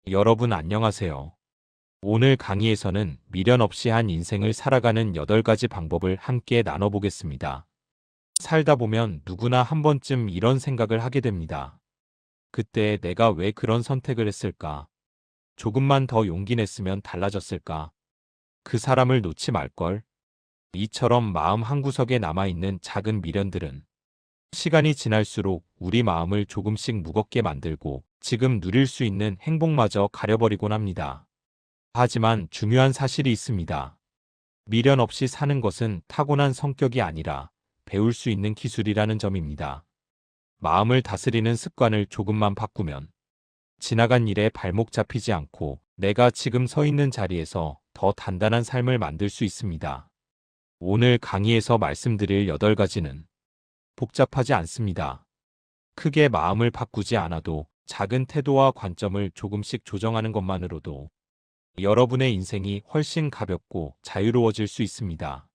여러분 안녕하세요. 오늘 강의에서는 미련 없이 한 인생을 살아가는 8가지 방법을 함께 나눠보겠습니다. 살다 보면 누구나 한 번쯤 이런 생각을 하게 됩니다. 그때 내가 왜 그런 선택을 했을까? 조금만 더 용기 냈으면 달라졌을까? 그 사람을 놓지 말걸? 이처럼 마음 한구석에 남아있는 작은 미련들은 시간이 지날수록 우리 마음을 조금씩 무겁게 만들고 지금 누릴 수 있는 행복마저 가려버리곤 합니다. 하지만 중요한 사실이 있습니다. 미련 없이 사는 것은 타고난 성격이 아니라 배울 수 있는 기술이라는 점입니다. 마음을 다스리는 습관을 조금만 바꾸면 지나간 일에 발목 잡히지 않고 내가 지금 서 있는 자리에서 더 단단한 삶을 만들 수 있습니다. 오늘 강의에서 말씀드릴 8가지는 복잡하지 않습니다. 크게 마음을 바꾸지 않아도 작은 태도와 관점을 조금씩 조정하는 것만으로도 여러분의 인생이 훨씬 가볍고 자유로워질 수 있습니다.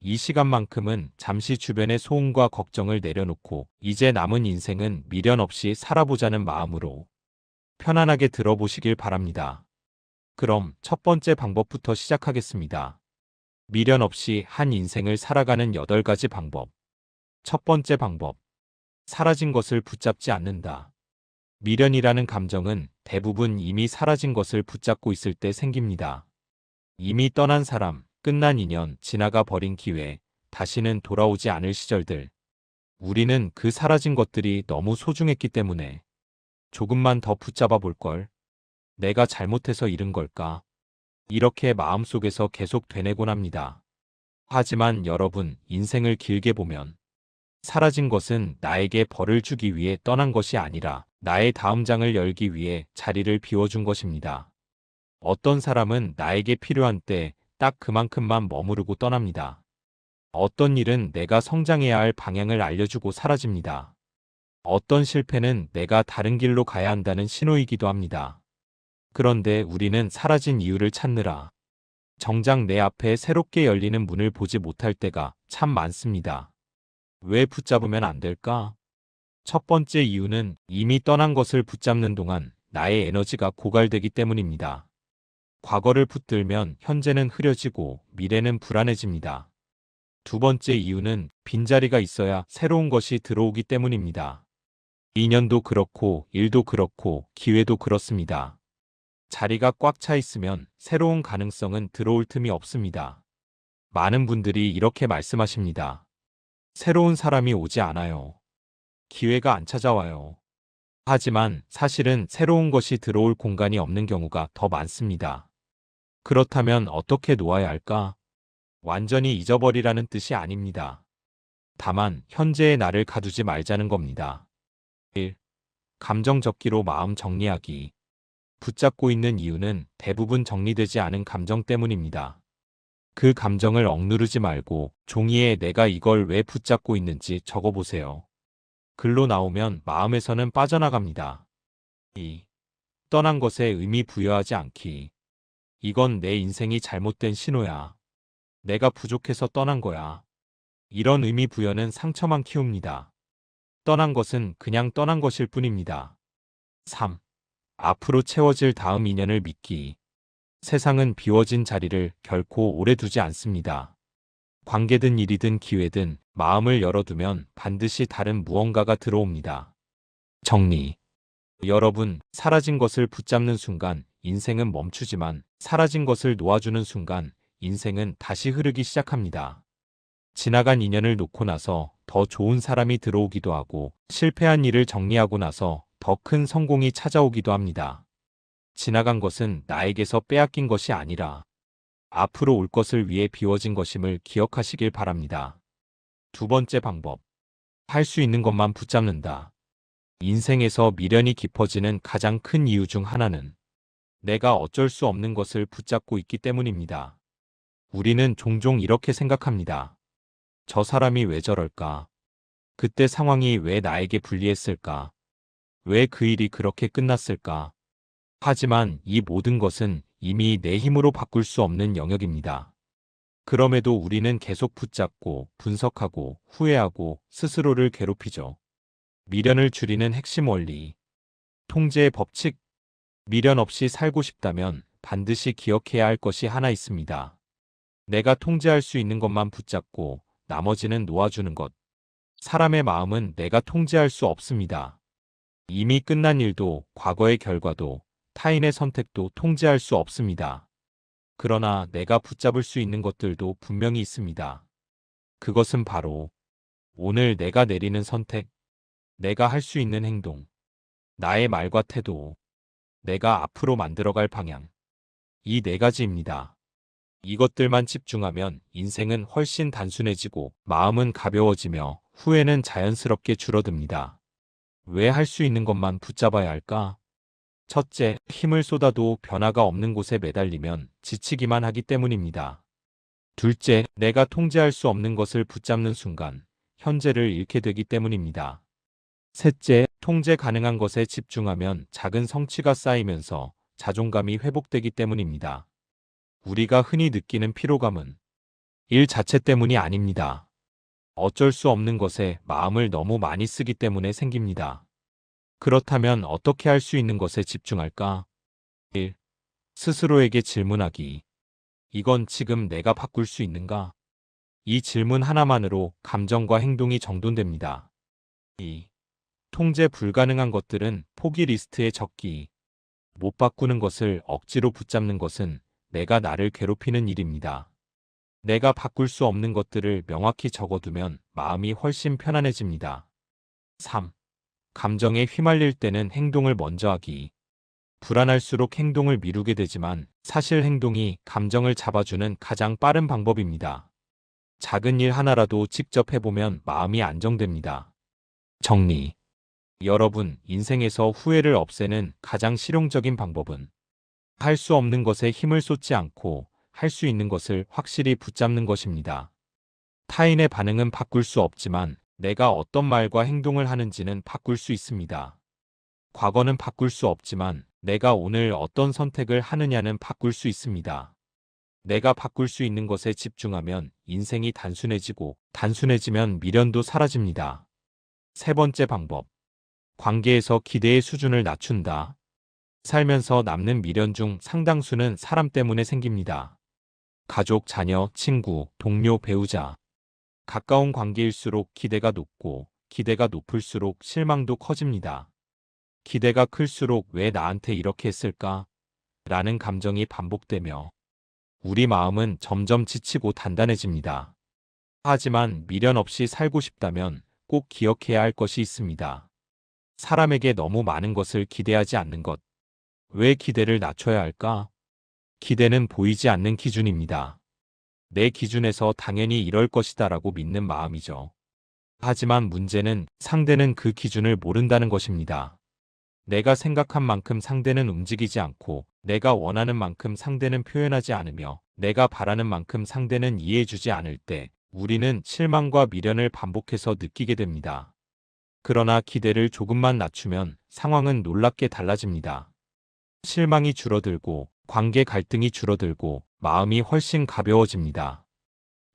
이 시간만큼은 잠시 주변의 소음과 걱정을 내려놓고 이제 남은 인생은 미련 없이 살아보자는 마음으로 편안하게 들어보시길 바랍니다. 그럼 첫 번째 방법부터 시작하겠습니다. 미련 없이 한 인생을 살아가는 8가지 방법. 첫 번째 방법. 사라진 것을 붙잡지 않는다. 미련이라는 감정은 대부분 이미 사라진 것을 붙잡고 있을 때 생깁니다. 이미 떠난 사람, 끝난 인연, 지나가 버린 기회, 다시는 돌아오지 않을 시절들. 우리는 그 사라진 것들이 너무 소중했기 때문에 조금만 더 붙잡아 볼걸. 내가 잘못해서 잃은 걸까? 이렇게 마음속에서 계속 되뇌곤 합니다. 하지만 여러분, 인생을 길게 보면 사라진 것은 나에게 벌을 주기 위해 떠난 것이 아니라 나의 다음 장을 열기 위해 자리를 비워준 것입니다. 어떤 사람은 나에게 필요한 때 딱 그만큼만 머무르고 떠납니다. 어떤 일은 내가 성장해야 할 방향을 알려주고 사라집니다. 어떤 실패는 내가 다른 길로 가야 한다는 신호이기도 합니다. 그런데 우리는 사라진 이유를 찾느라 정작 내 앞에 새롭게 열리는 문을 보지 못할 때가 참 많습니다. 왜 붙잡으면 안 될까? 첫 번째 이유는 이미 떠난 것을 붙잡는 동안 나의 에너지가 고갈되기 때문입니다. 과거를 붙들면 현재는 흐려지고 미래는 불안해집니다. 두 번째 이유는 빈자리가 있어야 새로운 것이 들어오기 때문입니다. 인연도 그렇고 일도 그렇고 기회도 그렇습니다. 자리가 꽉 차 있으면 새로운 가능성은 들어올 틈이 없습니다. 많은 분들이 이렇게 말씀하십니다. 새로운 사람이 오지 않아요. 기회가 안 찾아와요. 하지만 사실은 새로운 것이 들어올 공간이 없는 경우가 더 많습니다. 그렇다면 어떻게 놓아야 할까? 완전히 잊어버리라는 뜻이 아닙니다. 다만 현재의 나를 가두지 말자는 겁니다. 1. 감정 적기로 마음 정리하기. 붙잡고 있는 이유는 대부분 정리되지 않은 감정 때문입니다. 그 감정을 억누르지 말고 종이에 내가 이걸 왜 붙잡고 있는지 적어보세요. 글로 나오면 마음에서는 빠져나갑니다. 2. 떠난 것에 의미 부여하지 않기. 이건 내 인생이 잘못된 신호야. 내가 부족해서 떠난 거야. 이런 의미 부여는 상처만 키웁니다. 떠난 것은 그냥 떠난 것일 뿐입니다. 3. 앞으로 채워질 다음 인연을 믿기. 세상은 비워진 자리를 결코 오래 두지 않습니다. 관계든 일이든 기회든 마음을 열어두면 반드시 다른 무언가가 들어옵니다. 정리. 여러분, 사라진 것을 붙잡는 순간 인생은 멈추지만 사라진 것을 놓아주는 순간 인생은 다시 흐르기 시작합니다. 지나간 인연을 놓고 나서 더 좋은 사람이 들어오기도 하고 실패한 일을 정리하고 나서 더 큰 성공이 찾아오기도 합니다. 지나간 것은 나에게서 빼앗긴 것이 아니라 앞으로 올 것을 위해 비워진 것임을 기억하시길 바랍니다. 두 번째 방법. 할 수 있는 것만 붙잡는다. 인생에서 미련이 깊어지는 가장 큰 이유 중 하나는 내가 어쩔 수 없는 것을 붙잡고 있기 때문입니다. 우리는 종종 이렇게 생각합니다. 저 사람이 왜 저럴까? 그때 상황이 왜 나에게 불리했을까? 왜 그 일이 그렇게 끝났을까? 하지만 이 모든 것은 이미 내 힘으로 바꿀 수 없는 영역입니다. 그럼에도 우리는 계속 붙잡고 분석하고 후회하고 스스로를 괴롭히죠. 미련을 줄이는 핵심 원리. 통제의 법칙. 미련 없이 살고 싶다면 반드시 기억해야 할 것이 하나 있습니다. 내가 통제할 수 있는 것만 붙잡고 나머지는 놓아주는 것. 사람의 마음은 내가 통제할 수 없습니다. 이미 끝난 일도 과거의 결과도 타인의 선택도 통제할 수 없습니다. 그러나 내가 붙잡을 수 있는 것들도 분명히 있습니다. 그것은 바로 오늘 내가 내리는 선택, 내가 할 수 있는 행동, 나의 말과 태도, 내가 앞으로 만들어갈 방향. 이 네 가지입니다. 이것들만 집중하면 인생은 훨씬 단순해지고 마음은 가벼워지며 후회는 자연스럽게 줄어듭니다. 왜 할 수 있는 것만 붙잡아야 할까? 첫째, 힘을 쏟아도 변화가 없는 곳에 매달리면 지치기만 하기 때문입니다. 둘째, 내가 통제할 수 없는 것을 붙잡는 순간 현재를 잃게 되기 때문입니다. 셋째, 통제 가능한 것에 집중하면 작은 성취가 쌓이면서 자존감이 회복되기 때문입니다. 우리가 흔히 느끼는 피로감은 일 자체 때문이 아닙니다. 어쩔 수 없는 것에 마음을 너무 많이 쓰기 때문에 생깁니다. 그렇다면 어떻게 할 수 있는 것에 집중할까? 1. 스스로에게 질문하기. 이건 지금 내가 바꿀 수 있는가? 이 질문 하나만으로 감정과 행동이 정돈됩니다. 2. 통제 불가능한 것들은 포기 리스트에 적기. 못 바꾸는 것을 억지로 붙잡는 것은 내가 나를 괴롭히는 일입니다. 내가 바꿀 수 없는 것들을 명확히 적어두면 마음이 훨씬 편안해집니다. 3. 감정에 휘말릴 때는 행동을 먼저 하기. 불안할수록 행동을 미루게 되지만 사실 행동이 감정을 잡아주는 가장 빠른 방법입니다. 작은 일 하나라도 직접 해보면 마음이 안정됩니다. 정리. 여러분, 인생에서 후회를 없애는 가장 실용적인 방법은 할 수 없는 것에 힘을 쏟지 않고 할 수 있는 것을 확실히 붙잡는 것입니다. 타인의 반응은 바꿀 수 없지만 내가 어떤 말과 행동을 하는지는 바꿀 수 있습니다. 과거는 바꿀 수 없지만 내가 오늘 어떤 선택을 하느냐는 바꿀 수 있습니다. 내가 바꿀 수 있는 것에 집중하면 인생이 단순해지고 단순해지면 미련도 사라집니다. 세 번째 방법. 관계에서 기대의 수준을 낮춘다. 살면서 남는 미련 중 상당수는 사람 때문에 생깁니다. 가족, 자녀, 친구, 동료, 배우자. 가까운 관계일수록 기대가 높고 기대가 높을수록 실망도 커집니다. 기대가 클수록 왜 나한테 이렇게 했을까? 라는 감정이 반복되며 우리 마음은 점점 지치고 단단해집니다. 하지만 미련 없이 살고 싶다면 꼭 기억해야 할 것이 있습니다. 사람에게 너무 많은 것을 기대하지 않는 것. 왜 기대를 낮춰야 할까? 기대는 보이지 않는 기준입니다. 내 기준에서 당연히 이럴 것이다라고 믿는 마음이죠. 하지만 문제는 상대는 그 기준을 모른다는 것입니다. 내가 생각한 만큼 상대는 움직이지 않고 내가 원하는 만큼 상대는 표현하지 않으며 내가 바라는 만큼 상대는 이해해주지 않을 때 우리는 실망과 미련을 반복해서 느끼게 됩니다. 그러나 기대를 조금만 낮추면 상황은 놀랍게 달라집니다. 실망이 줄어들고 관계 갈등이 줄어들고 마음이 훨씬 가벼워집니다.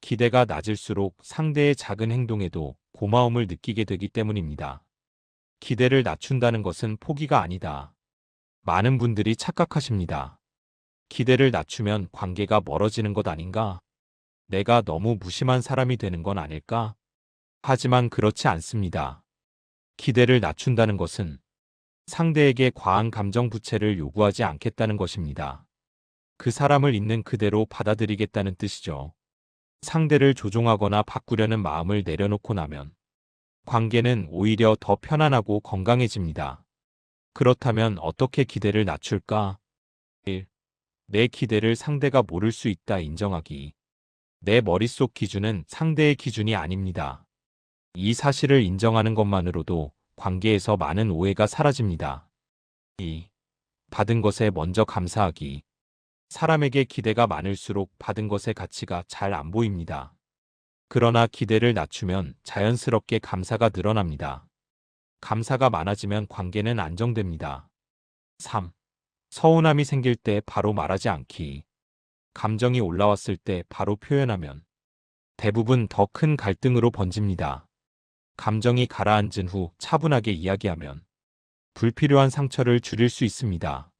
기대가 낮을수록 상대의 작은 행동에도 고마움을 느끼게 되기 때문입니다. 기대를 낮춘다는 것은 포기가 아니다. 많은 분들이 착각하십니다. 기대를 낮추면 관계가 멀어지는 것 아닌가? 내가 너무 무심한 사람이 되는 건 아닐까? 하지만 그렇지 않습니다. 기대를 낮춘다는 것은 상대에게 과한 감정 부채를 요구하지 않겠다는 것입니다. 그 사람을 있는 그대로 받아들이겠다는 뜻이죠. 상대를 조종하거나 바꾸려는 마음을 내려놓고 나면 관계는 오히려 더 편안하고 건강해집니다. 그렇다면 어떻게 기대를 낮출까? 1. 내 기대를 상대가 모를 수 있다 인정하기. 내 머릿속 기준은 상대의 기준이 아닙니다. 이 사실을 인정하는 것만으로도 관계에서 많은 오해가 사라집니다. 2. 받은 것에 먼저 감사하기. 사람에게 기대가 많을수록 받은 것의 가치가 잘 안 보입니다. 그러나 기대를 낮추면 자연스럽게 감사가 늘어납니다. 감사가 많아지면 관계는 안정됩니다. 3. 서운함이 생길 때 바로 말하지 않기. 감정이 올라왔을 때 바로 표현하면 대부분 더 큰 갈등으로 번집니다. 감정이 가라앉은 후 차분하게 이야기하면 불필요한 상처를 줄일 수 있습니다.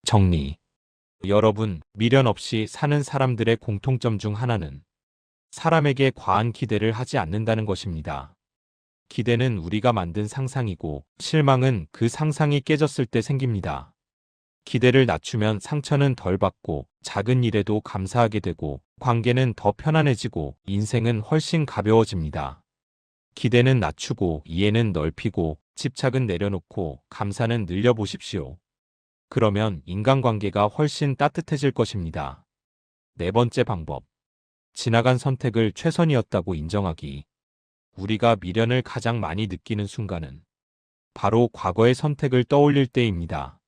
정리. 여러분, 미련 없이 사는 사람들의 공통점 중 하나는 사람에게 과한 기대를 하지 않는다는 것입니다. 기대는 우리가 만든 상상이고 실망은 그 상상이 깨졌을 때 생깁니다. 기대를 낮추면 상처는 덜 받고 작은 일에도 감사하게 되고 관계는 더 편안해지고 인생은 훨씬 가벼워집니다. 기대는 낮추고 이해는 넓히고 집착은 내려놓고 감사는 늘려보십시오. 그러면 인간관계가 훨씬 따뜻해질 것입니다. 네 번째 방법. 지나간 선택을 최선이었다고 인정하기. 우리가 미련을 가장 많이 느끼는 순간은 바로 과거의 선택을 떠올릴 때입니다.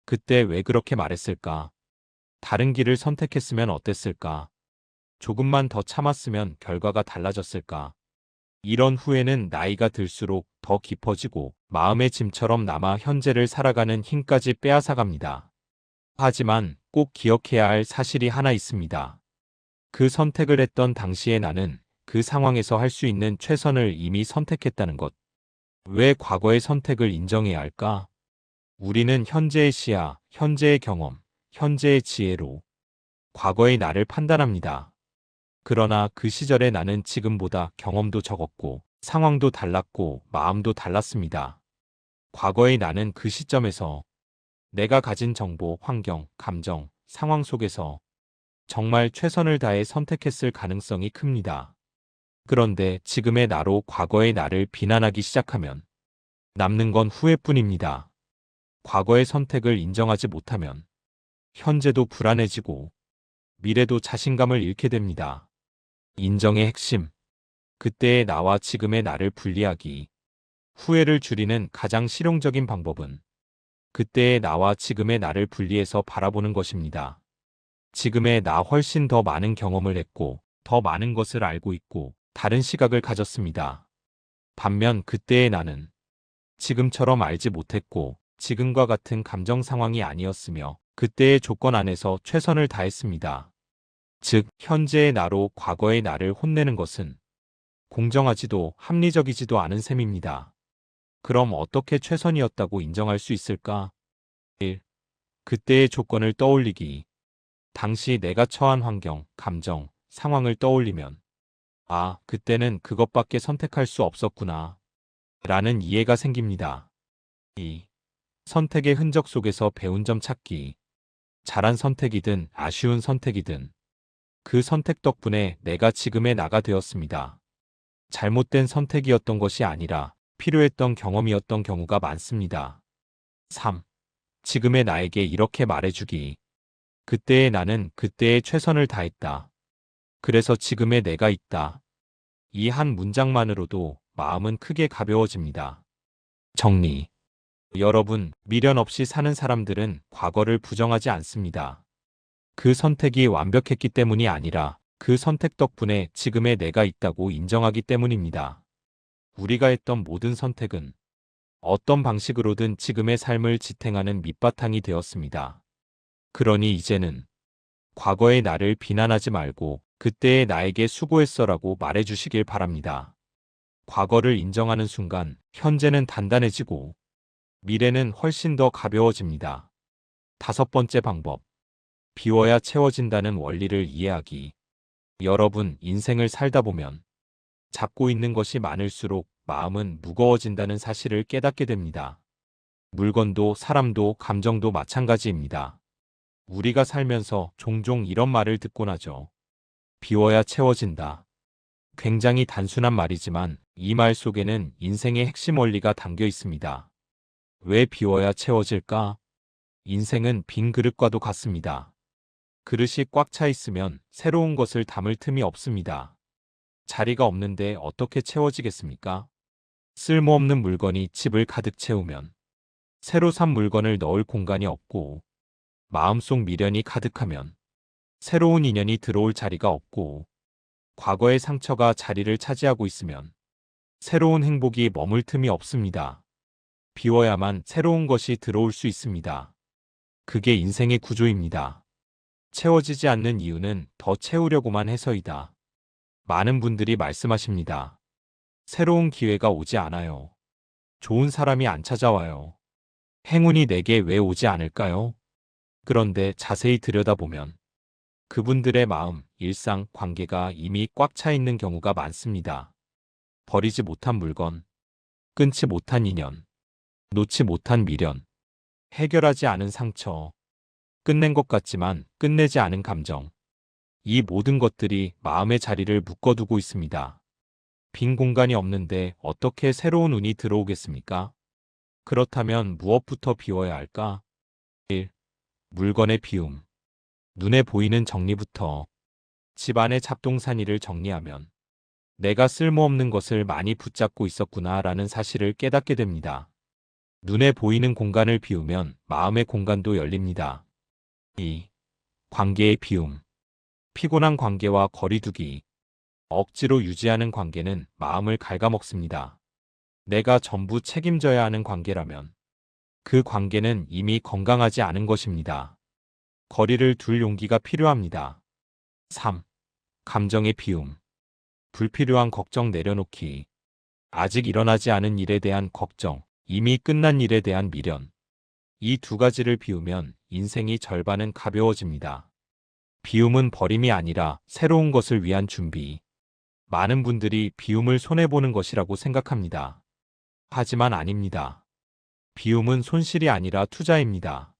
그때 왜 그렇게 말했을까? 다른 길을 선택했으면 어땠을까? 조금만 더 참았으면 결과가 달라졌을까? 이런 후회는 나이가 들수록 더 깊어지고 마음의 짐처럼 남아 현재를 살아가는 힘까지 빼앗아갑니다. 하지만 꼭 기억해야 할 사실이 하나 있습니다. 그 선택을 했던 당시의 나는 그 상황에서 할 수 있는 최선을 이미 선택했다는 것. 왜 과거의 선택을 인정해야 할까? 우리는 현재의 시야, 현재의 경험, 현재의 지혜로 과거의 나를 판단합니다. 그러나 그 시절의 나는 지금보다 경험도 적었고 상황도 달랐고 마음도 달랐습니다. 과거의 나는 그 시점에서 내가 가진 정보, 환경, 감정, 상황 속에서 정말 최선을 다해 선택했을 가능성이 큽니다. 그런데 지금의 나로 과거의 나를 비난하기 시작하면 남는 건 후회뿐입니다. 과거의 선택을 인정하지 못하면 현재도 불안해지고 미래도 자신감을 잃게 됩니다. 인정의 핵심. 그때의 나와 지금의 나를 분리하기. 후회를 줄이는 가장 실용적인 방법은 그때의 나와 지금의 나를 분리해서 바라보는 것입니다. 지금의 나 훨씬 더 많은 경험을 했고 더 많은 것을 알고 있고 다른 시각을 가졌습니다. 반면 그때의 나는 지금처럼 알지 못했고 지금과 같은 감정 상황이 아니었으며 그때의 조건 안에서 최선을 다했습니다. 즉, 현재의 나로 과거의 나를 혼내는 것은 공정하지도 합리적이지도 않은 셈입니다. 그럼 어떻게 최선이었다고 인정할 수 있을까? 1. 그때의 조건을 떠올리기. 당시 내가 처한 환경, 감정, 상황을 떠올리면 아, 그때는 그것밖에 선택할 수 없었구나 라는 이해가 생깁니다. 2. 선택의 흔적 속에서 배운 점 찾기. 잘한 선택이든 아쉬운 선택이든 그 선택 덕분에 내가 지금의 나가 되었습니다. 잘못된 선택이었던 것이 아니라 필요했던 경험이었던 경우가 많습니다. 3. 지금의 나에게 이렇게 말해주기. 그때의 나는 그때의 최선을 다했다. 그래서 지금의 내가 있다. 이 한 문장만으로도 마음은 크게 가벼워집니다. 정리. 여러분, 미련 없이 사는 사람들은 과거를 부정하지 않습니다. 그 선택이 완벽했기 때문이 아니라 그 선택 덕분에 지금의 내가 있다고 인정하기 때문입니다. 우리가 했던 모든 선택은 어떤 방식으로든 지금의 삶을 지탱하는 밑바탕이 되었습니다. 그러니 이제는 과거의 나를 비난하지 말고 그때의 나에게 수고했어라고 말해주시길 바랍니다. 과거를 인정하는 순간 현재는 단단해지고 미래는 훨씬 더 가벼워집니다. 다섯 번째 방법. 비워야 채워진다는 원리를 이해하기. 여러분, 인생을 살다 보면 잡고 있는 것이 많을수록 마음은 무거워진다는 사실을 깨닫게 됩니다. 물건도 사람도 감정도 마찬가지입니다. 우리가 살면서 종종 이런 말을 듣곤 하죠. 비워야 채워진다. 굉장히 단순한 말이지만 이 말 속에는 인생의 핵심 원리가 담겨 있습니다. 왜 비워야 채워질까? 인생은 빈 그릇과도 같습니다. 그릇이 꽉 차 있으면 새로운 것을 담을 틈이 없습니다. 자리가 없는데 어떻게 채워지겠습니까? 쓸모없는 물건이 집을 가득 채우면 새로 산 물건을 넣을 공간이 없고 마음속 미련이 가득하면 새로운 인연이 들어올 자리가 없고 과거의 상처가 자리를 차지하고 있으면 새로운 행복이 머물 틈이 없습니다. 비워야만 새로운 것이 들어올 수 있습니다. 그게 인생의 구조입니다. 채워지지 않는 이유는 더 채우려고만 해서이다. 많은 분들이 말씀하십니다. 새로운 기회가 오지 않아요. 좋은 사람이 안 찾아와요. 행운이 내게 왜 오지 않을까요? 그런데 자세히 들여다보면 그분들의 마음, 일상, 관계가 이미 꽉 차 있는 경우가 많습니다. 버리지 못한 물건, 끊지 못한 인연, 놓지 못한 미련, 해결하지 않은 상처, 끝낸 것 같지만 끝내지 않은 감정. 이 모든 것들이 마음의 자리를 묶어두고 있습니다. 빈 공간이 없는데 어떻게 새로운 운이 들어오겠습니까? 그렇다면 무엇부터 비워야 할까? 1. 물건의 비움. 눈에 보이는 정리부터. 집 안의 잡동사니를 정리하면 내가 쓸모없는 것을 많이 붙잡고 있었구나 라는 사실을 깨닫게 됩니다. 눈에 보이는 공간을 비우면 마음의 공간도 열립니다. 2. 관계의 비움. 피곤한 관계와 거리두기. 억지로 유지하는 관계는 마음을 갉아먹습니다. 내가 전부 책임져야 하는 관계라면 그 관계는 이미 건강하지 않은 것입니다. 거리를 둘 용기가 필요합니다. 3. 감정의 비움. 불필요한 걱정 내려놓기. 아직 일어나지 않은 일에 대한 걱정, 이미 끝난 일에 대한 미련. 이 두 가지를 비우면 인생이 절반은 가벼워집니다. 비움은 버림이 아니라 새로운 것을 위한 준비. 많은 분들이 비움을 손해보는 것이라고 생각합니다. 하지만 아닙니다. 비움은 손실이 아니라 투자입니다.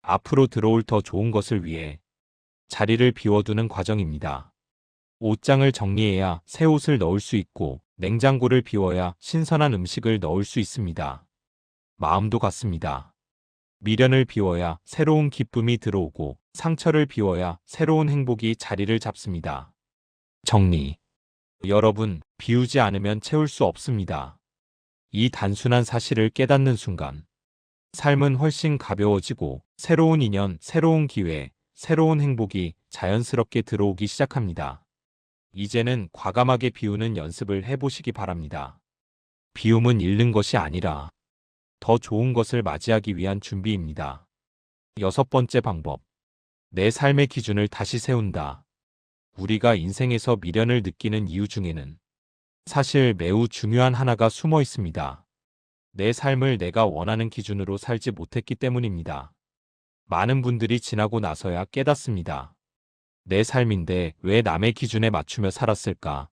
앞으로 들어올 더 좋은 것을 위해 자리를 비워두는 과정입니다. 옷장을 정리해야 새 옷을 넣을 수 있고 냉장고를 비워야 신선한 음식을 넣을 수 있습니다. 마음도 같습니다. 미련을 비워야 새로운 기쁨이 들어오고 상처를 비워야 새로운 행복이 자리를 잡습니다. 정리. 여러분, 비우지 않으면 채울 수 없습니다. 이 단순한 사실을 깨닫는 순간 삶은 훨씬 가벼워지고 새로운 인연, 새로운 기회, 새로운 행복이 자연스럽게 들어오기 시작합니다. 이제는 과감하게 비우는 연습을 해보시기 바랍니다. 비움은 잃는 것이 아니라 더 좋은 것을 맞이하기 위한 준비입니다. 6번째 방법. 내 삶의 기준을 다시 세운다. 우리가 인생에서 미련을 느끼는 이유 중에는 사실 매우 중요한 하나가 숨어 있습니다. 내 삶을 내가 원하는 기준으로 살지 못했기 때문입니다. 많은 분들이 지나고 나서야 깨닫습니다. 내 삶인데 왜 남의 기준에 맞추며 살았을까?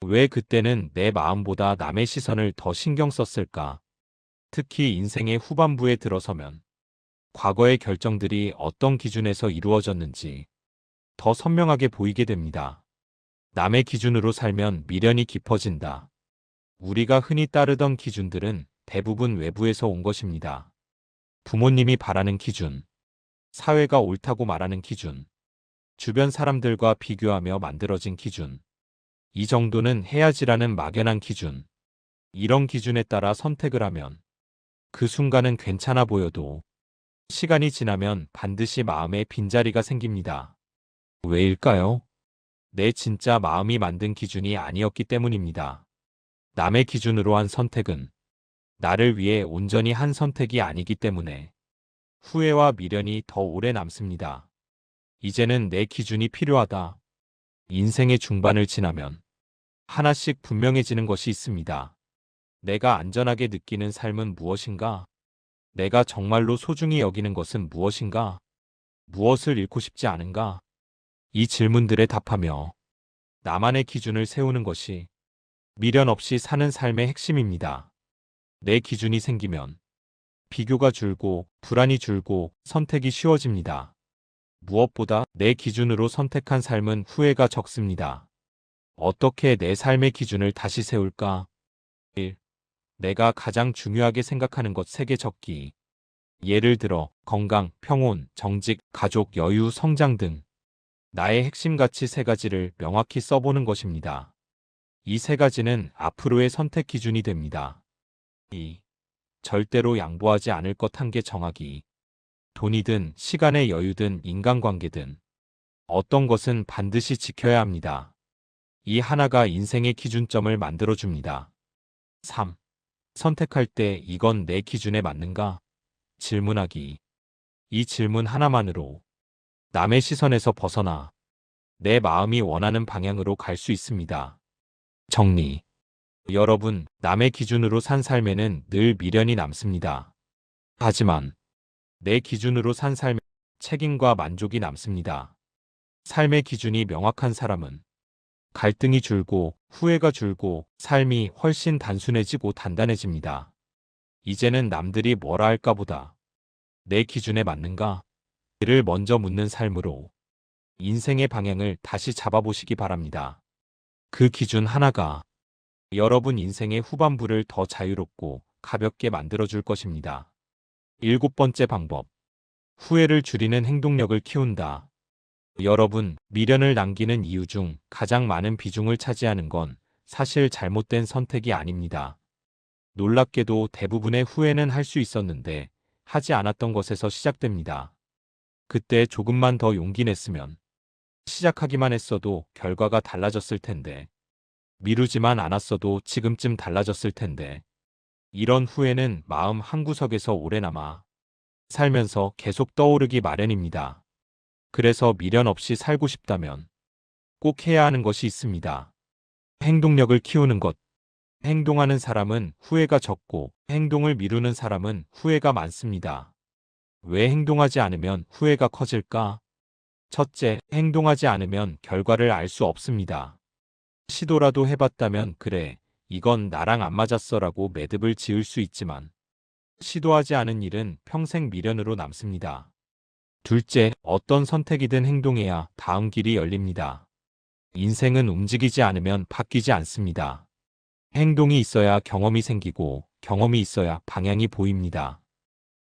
왜 그때는 내 마음보다 남의 시선을 더 신경 썼을까? 특히 인생의 후반부에 들어서면 과거의 결정들이 어떤 기준에서 이루어졌는지 더 선명하게 보이게 됩니다. 남의 기준으로 살면 미련이 깊어진다. 우리가 흔히 따르던 기준들은 대부분 외부에서 온 것입니다. 부모님이 바라는 기준, 사회가 옳다고 말하는 기준, 주변 사람들과 비교하며 만들어진 기준. 이 정도는 해야지라는 막연한 기준. 이런 기준에 따라 선택을 하면 그 순간은 괜찮아 보여도 시간이 지나면 반드시 마음에 빈자리가 생깁니다. 왜일까요? 내 진짜 마음이 만든 기준이 아니었기 때문입니다. 남의 기준으로 한 선택은 나를 위해 온전히 한 선택이 아니기 때문에 후회와 미련이 더 오래 남습니다. 이제는 내 기준이 필요하다. 인생의 중반을 지나면 하나씩 분명해지는 것이 있습니다. 내가 안전하게 느끼는 삶은 무엇인가? 내가 정말로 소중히 여기는 것은 무엇인가? 무엇을 잃고 싶지 않은가? 이 질문들에 답하며 나만의 기준을 세우는 것이 미련 없이 사는 삶의 핵심입니다. 내 기준이 생기면 비교가 줄고 불안이 줄고 선택이 쉬워집니다. 무엇보다 내 기준으로 선택한 삶은 후회가 적습니다. 어떻게 내 삶의 기준을 다시 세울까? 1. 내가 가장 중요하게 생각하는 것 3개 적기. 예를 들어 건강, 평온, 정직, 가족, 여유, 성장 등 나의 핵심 가치 3가지를 명확히 써보는 것입니다. 이 3가지는 앞으로의 선택 기준이 됩니다. 2. 절대로 양보하지 않을 것 1개 정하기. 돈이든 시간의 여유든 인간관계든 어떤 것은 반드시 지켜야 합니다. 이 하나가 인생의 기준점을 만들어줍니다. 3. 선택할 때 이건 내 기준에 맞는가? 질문하기. 이 질문 하나만으로 남의 시선에서 벗어나 내 마음이 원하는 방향으로 갈 수 있습니다. 정리. 여러분, 남의 기준으로 산 삶에는 늘 미련이 남습니다. 하지만 내 기준으로 산 삶에 책임과 만족이 남습니다. 삶의 기준이 명확한 사람은 갈등이 줄고 후회가 줄고 삶이 훨씬 단순해지고 단단해집니다. 이제는 남들이 뭐라 할까 보다 내 기준에 맞는가? 를 먼저 묻는 삶으로 인생의 방향을 다시 잡아보시기 바랍니다. 그 기준 하나가 여러분 인생의 후반부를 더 자유롭고 가볍게 만들어줄 것입니다. 일곱 번째 방법. 후회를 줄이는 행동력을 키운다. 여러분, 미련을 남기는 이유 중 가장 많은 비중을 차지하는 건 사실 잘못된 선택이 아닙니다. 놀랍게도 대부분의 후회는 할 수 있었는데 하지 않았던 것에서 시작됩니다. 그때 조금만 더 용기 냈으면, 시작하기만 했어도 결과가 달라졌을 텐데, 미루지만 않았어도 지금쯤 달라졌을 텐데, 이런 후회는 마음 한구석에서 오래 남아 살면서 계속 떠오르기 마련입니다. 그래서 미련 없이 살고 싶다면 꼭 해야 하는 것이 있습니다. 행동력을 키우는 것. 행동하는 사람은 후회가 적고 행동을 미루는 사람은 후회가 많습니다. 왜 행동하지 않으면 후회가 커질까? 첫째, 행동하지 않으면 결과를 알 수 없습니다. 시도라도 해봤다면 그래, 이건 나랑 안 맞았어라고 매듭을 지을 수 있지만 시도하지 않은 일은 평생 미련으로 남습니다. 둘째, 어떤 선택이든 행동해야 다음 길이 열립니다. 인생은 움직이지 않으면 바뀌지 않습니다. 행동이 있어야 경험이 생기고 경험이 있어야 방향이 보입니다.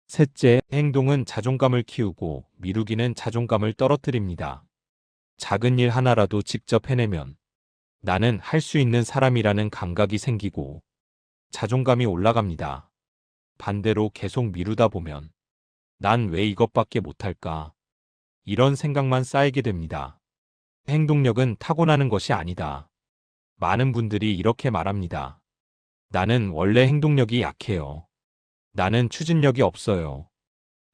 셋째, 행동은 자존감을 키우고 미루기는 자존감을 떨어뜨립니다. 작은 일 하나라도 직접 해내면 나는 할 수 있는 사람이라는 감각이 생기고 자존감이 올라갑니다. 반대로 계속 미루다 보면 난 왜 이것밖에 못할까? 이런 생각만 쌓이게 됩니다. 행동력은 타고나는 것이 아니다. 많은 분들이 이렇게 말합니다. 나는 원래 행동력이 약해요. 나는 추진력이 없어요.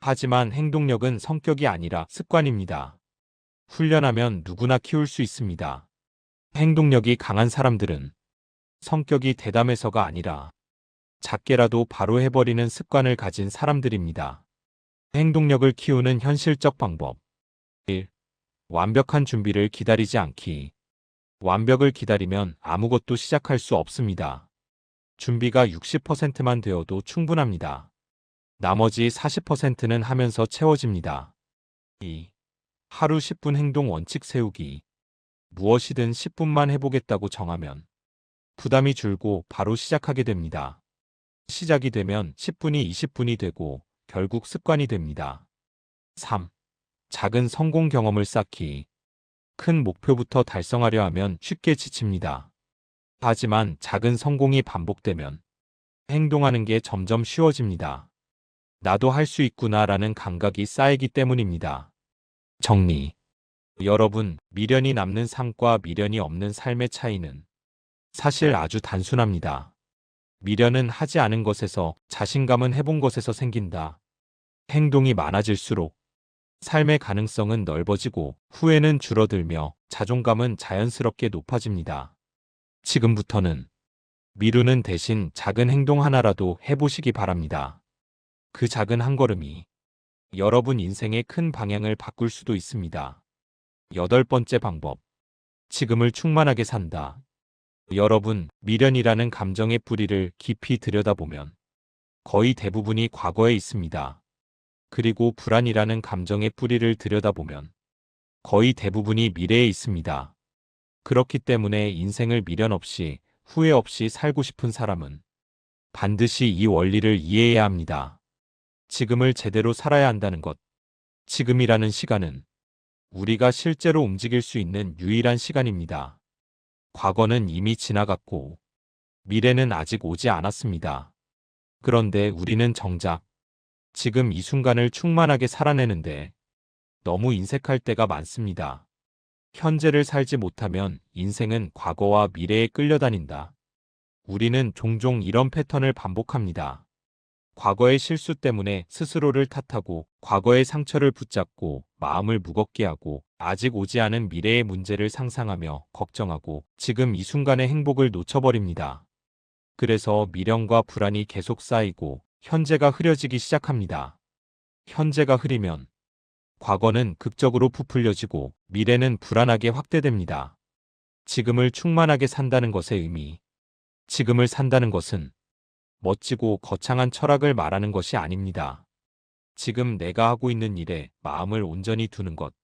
하지만 행동력은 성격이 아니라 습관입니다. 훈련하면 누구나 키울 수 있습니다. 행동력이 강한 사람들은 성격이 대담해서가 아니라 작게라도 바로 해버리는 습관을 가진 사람들입니다. 행동력을 키우는 현실적 방법. 1. 완벽한 준비를 기다리지 않기. 완벽을 기다리면 아무것도 시작할 수 없습니다. 준비가 60%만 되어도 충분합니다. 나머지 40%는 하면서 채워집니다. 2. 하루 10분 행동 원칙 세우기. 무엇이든 10분만 해보겠다고 정하면 부담이 줄고 바로 시작하게 됩니다. 시작이 되면 10분이 20분이 되고 결국 습관이 됩니다. 3. 작은 성공 경험을 쌓기. 큰 목표부터 달성하려 하면 쉽게 지칩니다. 하지만 작은 성공이 반복되면 행동하는 게 점점 쉬워집니다. 나도 할 수 있구나라는 감각이 쌓이기 때문입니다. 정리. 여러분, 미련이 남는 삶과 미련이 없는 삶의 차이는 사실 아주 단순합니다. 미련은 하지 않은 것에서, 자신감은 해본 것에서 생긴다. 행동이 많아질수록 삶의 가능성은 넓어지고 후회는 줄어들며 자존감은 자연스럽게 높아집니다. 지금부터는 미루는 대신 작은 행동 하나라도 해보시기 바랍니다. 그 작은 한 걸음이 여러분 인생의 큰 방향을 바꿀 수도 있습니다. 여덟 번째 방법. 지금을 충만하게 산다. 여러분, 미련이라는 감정의 뿌리를 깊이 들여다보면 거의 대부분이 과거에 있습니다. 그리고 불안이라는 감정의 뿌리를 들여다보면 거의 대부분이 미래에 있습니다. 그렇기 때문에 인생을 미련 없이, 후회 없이 살고 싶은 사람은 반드시 이 원리를 이해해야 합니다. 지금을 제대로 살아야 한다는 것. 지금이라는 시간은 우리가 실제로 움직일 수 있는 유일한 시간입니다. 과거는 이미 지나갔고 미래는 아직 오지 않았습니다. 그런데 우리는 정작 지금 이 순간을 충만하게 살아내는데 너무 인색할 때가 많습니다. 현재를 살지 못하면 인생은 과거와 미래에 끌려다닌다. 우리는 종종 이런 패턴을 반복합니다. 과거의 실수 때문에 스스로를 탓하고 과거의 상처를 붙잡고 마음을 무겁게 하고 아직 오지 않은 미래의 문제를 상상하며 걱정하고 지금 이 순간의 행복을 놓쳐버립니다. 그래서 미련과 불안이 계속 쌓이고 현재가 흐려지기 시작합니다. 현재가 흐리면 과거는 극적으로 부풀려지고 미래는 불안하게 확대됩니다. 지금을 충만하게 산다는 것의 의미. 지금을 산다는 것은 멋지고 거창한 철학을 말하는 것이 아닙니다. 지금 내가 하고 있는 일에 마음을 온전히 두는 것.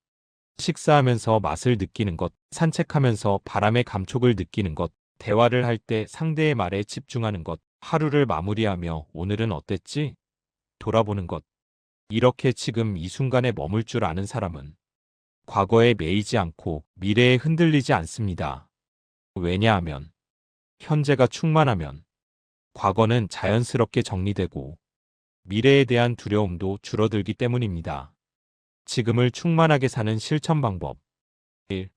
식사하면서 맛을 느끼는 것, 산책하면서 바람의 감촉을 느끼는 것, 대화를 할 때 상대의 말에 집중하는 것, 하루를 마무리하며 오늘은 어땠지? 돌아보는 것. 이렇게 지금 이 순간에 머물 줄 아는 사람은 과거에 매이지 않고 미래에 흔들리지 않습니다. 왜냐하면 현재가 충만하면 과거는 자연스럽게 정리되고 미래에 대한 두려움도 줄어들기 때문입니다. 지금을 충만하게 사는 실천 방법. 1.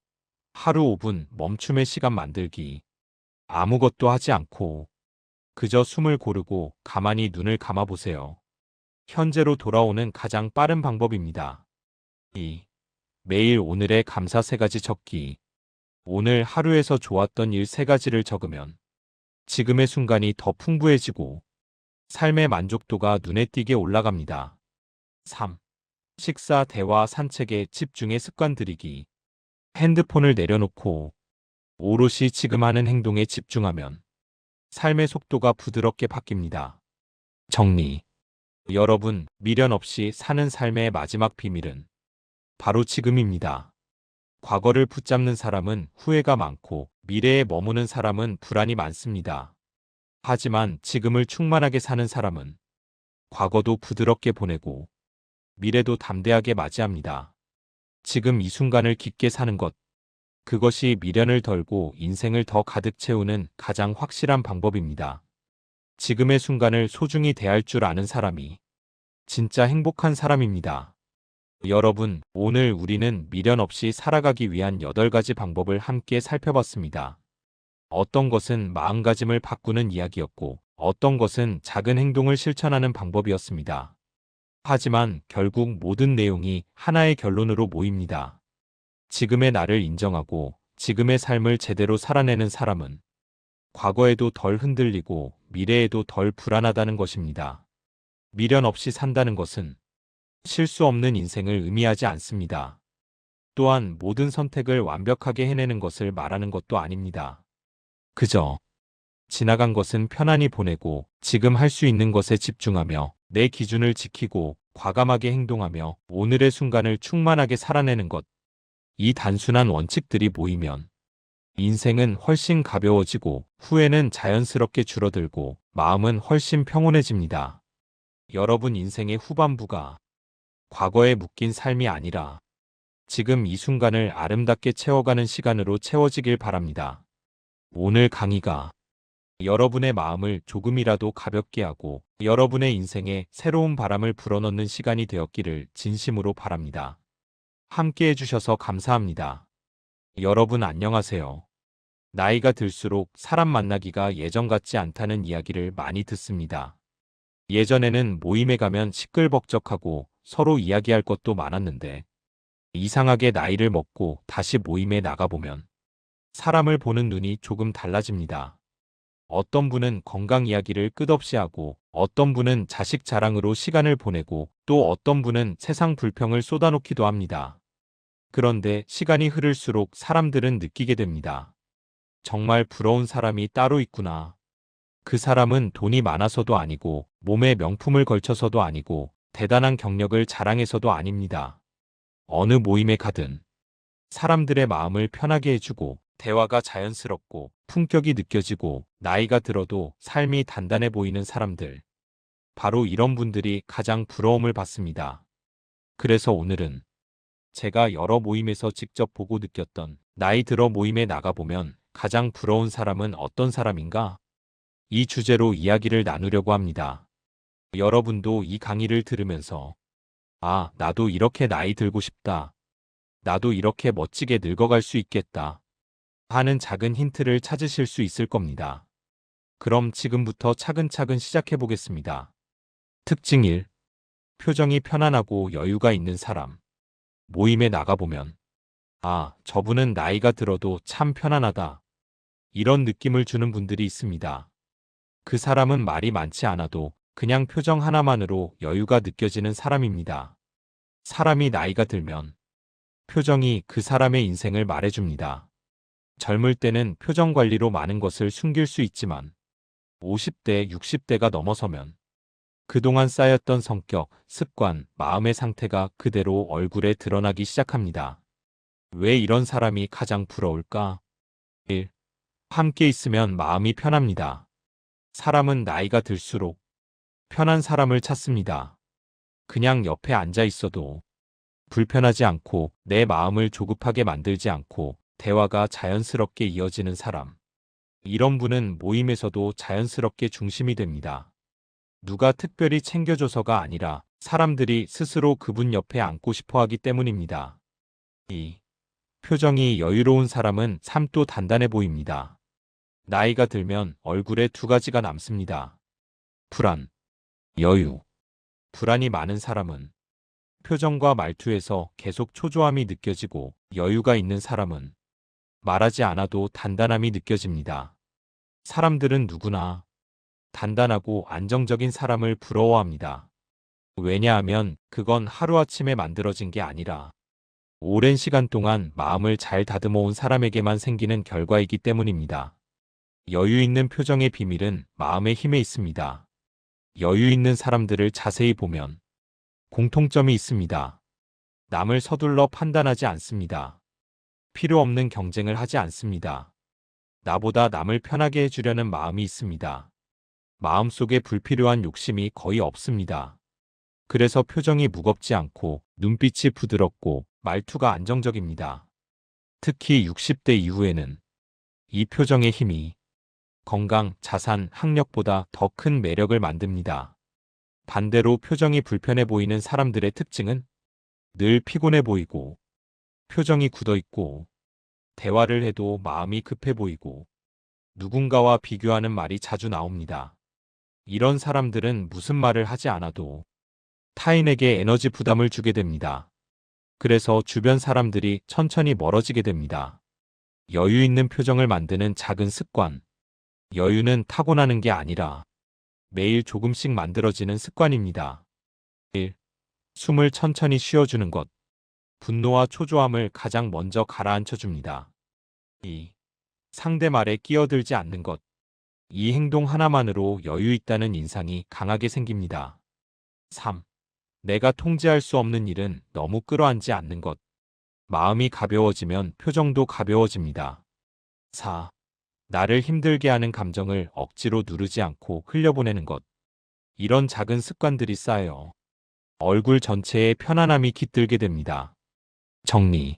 하루 5분 멈춤의 시간 만들기. 아무것도 하지 않고 그저 숨을 고르고 가만히 눈을 감아보세요. 현재로 돌아오는 가장 빠른 방법입니다. 2. 매일 오늘의 감사 3가지 적기. 오늘 하루에서 좋았던 일 3가지를 적으면 지금의 순간이 더 풍부해지고 삶의 만족도가 눈에 띄게 올라갑니다. 3. 식사, 대화, 산책에 집중의 습관 들이기. 핸드폰을 내려놓고 오롯이 지금 하는 행동에 집중하면 삶의 속도가 부드럽게 바뀝니다. 정리. 여러분, 미련 없이 사는 삶의 마지막 비밀은 바로 지금입니다. 과거를 붙잡는 사람은 후회가 많고 미래에 머무는 사람은 불안이 많습니다. 하지만 지금을 충만하게 사는 사람은 과거도 부드럽게 보내고 미래도 담대하게 맞이합니다. 지금 이 순간을 깊게 사는 것, 그것이 미련을 덜고 인생을 더 가득 채우는 가장 확실한 방법입니다. 지금의 순간을 소중히 대할 줄 아는 사람이 진짜 행복한 사람입니다. 여러분, 오늘 우리는 미련 없이 살아가기 위한 8가지 방법을 함께 살펴봤습니다. 어떤 것은 마음가짐을 바꾸는 이야기였고, 어떤 것은 작은 행동을 실천하는 방법이었습니다. 하지만 결국 모든 내용이 하나의 결론으로 모입니다. 지금의 나를 인정하고 지금의 삶을 제대로 살아내는 사람은 과거에도 덜 흔들리고 미래에도 덜 불안하다는 것입니다. 미련 없이 산다는 것은 실수 없는 인생을 의미하지 않습니다. 또한 모든 선택을 완벽하게 해내는 것을 말하는 것도 아닙니다. 그저 지나간 것은 편안히 보내고 지금 할 수 있는 것에 집중하며 내 기준을 지키고 과감하게 행동하며 오늘의 순간을 충만하게 살아내는 것. 이 단순한 원칙들이 모이면 인생은 훨씬 가벼워지고 후회는 자연스럽게 줄어들고 마음은 훨씬 평온해집니다. 여러분 인생의 후반부가 과거에 묶인 삶이 아니라 지금 이 순간을 아름답게 채워가는 시간으로 채워지길 바랍니다. 오늘 강의가 여러분의 마음을 조금이라도 가볍게 하고 여러분의 인생에 새로운 바람을 불어넣는 시간이 되었기를 진심으로 바랍니다. 함께 해주셔서 감사합니다. 여러분 안녕하세요. 나이가 들수록 사람 만나기가 예전 같지 않다는 이야기를 많이 듣습니다. 예전에는 모임에 가면 시끌벅적하고 서로 이야기할 것도 많았는데 이상하게 나이를 먹고 다시 모임에 나가보면 사람을 보는 눈이 조금 달라집니다. 어떤 분은 건강 이야기를 끝없이 하고 어떤 분은 자식 자랑으로 시간을 보내고 또 어떤 분은 세상 불평을 쏟아놓기도 합니다. 그런데 시간이 흐를수록 사람들은 느끼게 됩니다. 정말 부러운 사람이 따로 있구나. 그 사람은 돈이 많아서도 아니고 몸에 명품을 걸쳐서도 아니고 대단한 경력을 자랑해서도 아닙니다. 어느 모임에 가든 사람들의 마음을 편하게 해주고 대화가 자연스럽고 품격이 느껴지고 나이가 들어도 삶이 단단해 보이는 사람들. 바로 이런 분들이 가장 부러움을 받습니다. 그래서 오늘은 제가 여러 모임에서 직접 보고 느꼈던 나이 들어 모임에 나가보면 가장 부러운 사람은 어떤 사람인가? 이 주제로 이야기를 나누려고 합니다. 여러분도 이 강의를 들으면서 아, 나도 이렇게 나이 들고 싶다. 나도 이렇게 멋지게 늙어갈 수 있겠다. 하는 작은 힌트를 찾으실 수 있을 겁니다. 그럼 지금부터 차근차근 시작해 보겠습니다. 특징 1. 표정이 편안하고 여유가 있는 사람. 모임에 나가보면 아, 저분은 나이가 들어도 참 편안하다. 이런 느낌을 주는 분들이 있습니다. 그 사람은 말이 많지 않아도 그냥 표정 하나만으로 여유가 느껴지는 사람입니다. 사람이 나이가 들면 표정이 그 사람의 인생을 말해줍니다. 젊을 때는 표정 관리로 많은 것을 숨길 수 있지만 50대, 60대가 넘어서면 그동안 쌓였던 성격, 습관, 마음의 상태가 그대로 얼굴에 드러나기 시작합니다. 왜 이런 사람이 가장 부러울까? 1. 함께 있으면 마음이 편합니다. 사람은 나이가 들수록 편한 사람을 찾습니다. 그냥 옆에 앉아 있어도 불편하지 않고 내 마음을 조급하게 만들지 않고 대화가 자연스럽게 이어지는 사람. 이런 분은 모임에서도 자연스럽게 중심이 됩니다. 누가 특별히 챙겨줘서가 아니라 사람들이 스스로 그분 옆에 앉고 싶어 하기 때문입니다. 2. 표정이 여유로운 사람은 삶도 단단해 보입니다. 나이가 들면 얼굴에 두 가지가 남습니다. 불안, 여유. 불안이 많은 사람은 표정과 말투에서 계속 초조함이 느껴지고 여유가 있는 사람은 말하지 않아도 단단함이 느껴집니다. 사람들은 누구나 단단하고 안정적인 사람을 부러워합니다. 왜냐하면 그건 하루아침에 만들어진 게 아니라 오랜 시간 동안 마음을 잘 다듬어 온 사람에게만 생기는 결과이기 때문입니다. 여유 있는 표정의 비밀은 마음의 힘에 있습니다. 여유 있는 사람들을 자세히 보면 공통점이 있습니다. 남을 서둘러 판단하지 않습니다. 필요 없는 경쟁을 하지 않습니다. 나보다 남을 편하게 해주려는 마음이 있습니다. 마음속에 불필요한 욕심이 거의 없습니다. 그래서 표정이 무겁지 않고 눈빛이 부드럽고 말투가 안정적입니다. 특히 60대 이후에는 이 표정의 힘이 건강, 자산, 학력보다 더 큰 매력을 만듭니다. 반대로 표정이 불편해 보이는 사람들의 특징은 늘 피곤해 보이고 표정이 굳어 있고 대화를 해도 마음이 급해 보이고 누군가와 비교하는 말이 자주 나옵니다. 이런 사람들은 무슨 말을 하지 않아도 타인에게 에너지 부담을 주게 됩니다. 그래서 주변 사람들이 천천히 멀어지게 됩니다. 여유 있는 표정을 만드는 작은 습관. 여유는 타고나는 게 아니라 매일 조금씩 만들어지는 습관입니다. 1. 숨을 천천히 쉬어주는 것. 분노와 초조함을 가장 먼저 가라앉혀줍니다. 2. 상대 말에 끼어들지 않는 것. 이 행동 하나만으로 여유 있다는 인상이 강하게 생깁니다. 3. 내가 통제할 수 없는 일은 너무 끌어안지 않는 것. 마음이 가벼워지면 표정도 가벼워집니다. 4. 나를 힘들게 하는 감정을 억지로 누르지 않고 흘려보내는 것. 이런 작은 습관들이 쌓여 얼굴 전체에 편안함이 깃들게 됩니다. 정리.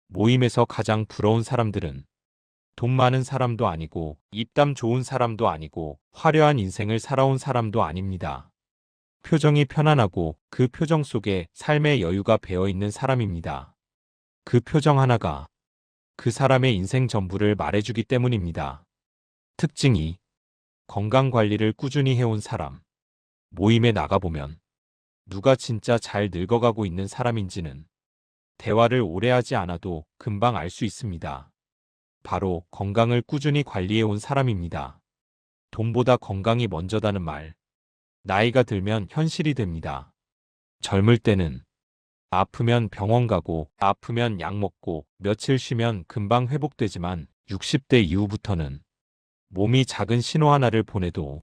모임에서 가장 부러운 사람들은 돈 많은 사람도 아니고 입담 좋은 사람도 아니고 화려한 인생을 살아온 사람도 아닙니다. 표정이 편안하고 그 표정 속에 삶의 여유가 배어있는 사람입니다. 그 표정 하나가 그 사람의 인생 전부를 말해주기 때문입니다. 특징 2. 건강 관리를 꾸준히 해온 사람. 모임에 나가보면 누가 진짜 잘 늙어가고 있는 사람인지는 대화를 오래 하지 않아도 금방 알 수 있습니다. 바로 건강을 꾸준히 관리해온 사람입니다. 돈보다 건강이 먼저다는 말. 나이가 들면 현실이 됩니다. 젊을 때는 아프면 병원 가고 아프면 약 먹고 며칠 쉬면 금방 회복되지만 60대 이후부터는 몸이 작은 신호 하나를 보내도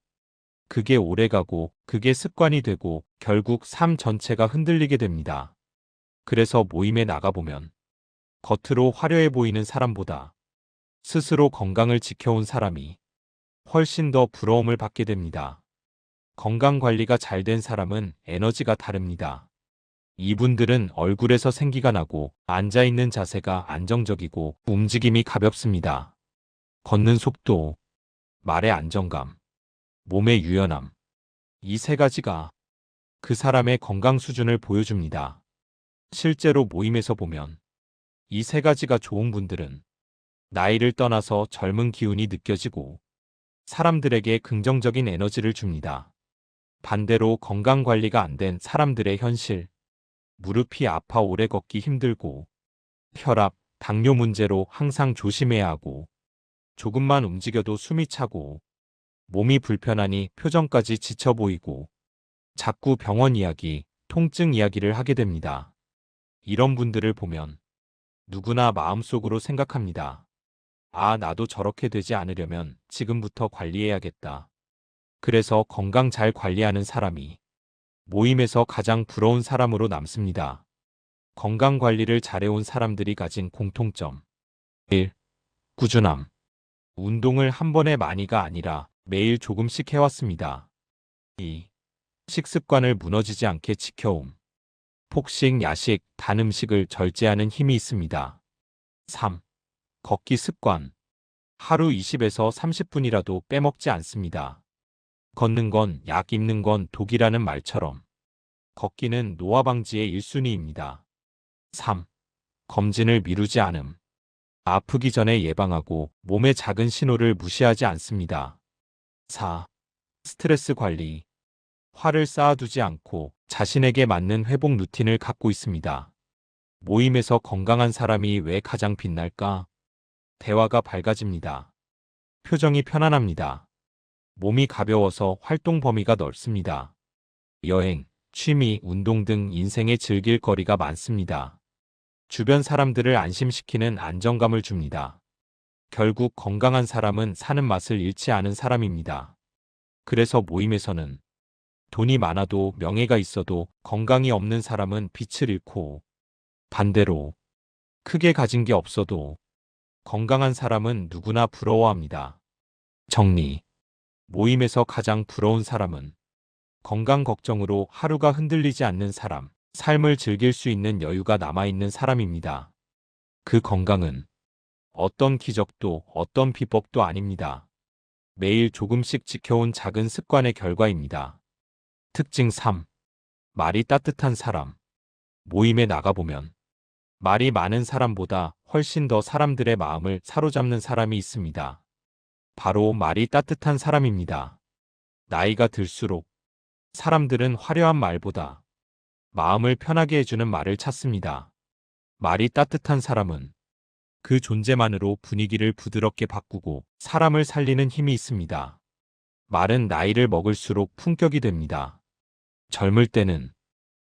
그게 오래가고 그게 습관이 되고 결국 삶 전체가 흔들리게 됩니다. 그래서 모임에 나가보면 겉으로 화려해 보이는 사람보다 스스로 건강을 지켜온 사람이 훨씬 더 부러움을 받게 됩니다. 건강 관리가 잘 된 사람은 에너지가 다릅니다. 이분들은 얼굴에서 생기가 나고 앉아있는 자세가 안정적이고 움직임이 가볍습니다. 걷는 속도, 말의 안정감, 몸의 유연함. 이 세 가지가 그 사람의 건강 수준을 보여줍니다. 실제로 모임에서 보면 이 세 가지가 좋은 분들은 나이를 떠나서 젊은 기운이 느껴지고 사람들에게 긍정적인 에너지를 줍니다. 반대로 건강 관리가 안 된 사람들의 현실, 무릎이 아파 오래 걷기 힘들고 혈압, 당뇨 문제로 항상 조심해야 하고 조금만 움직여도 숨이 차고 몸이 불편하니 표정까지 지쳐 보이고 자꾸 병원 이야기, 통증 이야기를 하게 됩니다. 이런 분들을 보면 누구나 마음속으로 생각합니다. 아, 나도 저렇게 되지 않으려면 지금부터 관리해야겠다. 그래서 건강 잘 관리하는 사람이 모임에서 가장 부러운 사람으로 남습니다. 건강 관리를 잘해온 사람들이 가진 공통점. 1. 꾸준함. 운동을 한 번에 많이가 아니라 매일 조금씩 해왔습니다. 2. 식습관을 무너지지 않게 지켜옴. 폭식, 야식, 단 음식을 절제하는 힘이 있습니다. 3. 걷기 습관. 하루 20에서 30분이라도 빼먹지 않습니다. 걷는 건 약, 입는 건 독이라는 말처럼 걷기는 노화 방지의 1순위입니다. 3. 검진을 미루지 않음. 아프기 전에 예방하고 몸의 작은 신호를 무시하지 않습니다. 4. 스트레스 관리. 화를 쌓아두지 않고 자신에게 맞는 회복 루틴을 갖고 있습니다. 모임에서 건강한 사람이 왜 가장 빛날까? 대화가 밝아집니다. 표정이 편안합니다. 몸이 가벼워서 활동 범위가 넓습니다. 여행, 취미, 운동 등 인생에 즐길 거리가 많습니다. 주변 사람들을 안심시키는 안정감을 줍니다. 결국 건강한 사람은 사는 맛을 잃지 않은 사람입니다. 그래서 모임에서는 돈이 많아도 명예가 있어도 건강이 없는 사람은 빛을 잃고, 반대로 크게 가진 게 없어도 건강한 사람은 누구나 부러워합니다. 정리. 모임에서 가장 부러운 사람은 건강 걱정으로 하루가 흔들리지 않는 사람, 삶을 즐길 수 있는 여유가 남아있는 사람입니다. 그 건강은 어떤 기적도 어떤 비법도 아닙니다. 매일 조금씩 지켜온 작은 습관의 결과입니다. 특징 3. 말이 따뜻한 사람. 모임에 나가보면 말이 많은 사람보다 훨씬 더 사람들의 마음을 사로잡는 사람이 있습니다. 바로 말이 따뜻한 사람입니다. 나이가 들수록 사람들은 화려한 말보다 마음을 편하게 해주는 말을 찾습니다. 말이 따뜻한 사람은 그 존재만으로 분위기를 부드럽게 바꾸고 사람을 살리는 힘이 있습니다. 말은 나이를 먹을수록 품격이 됩니다. 젊을 때는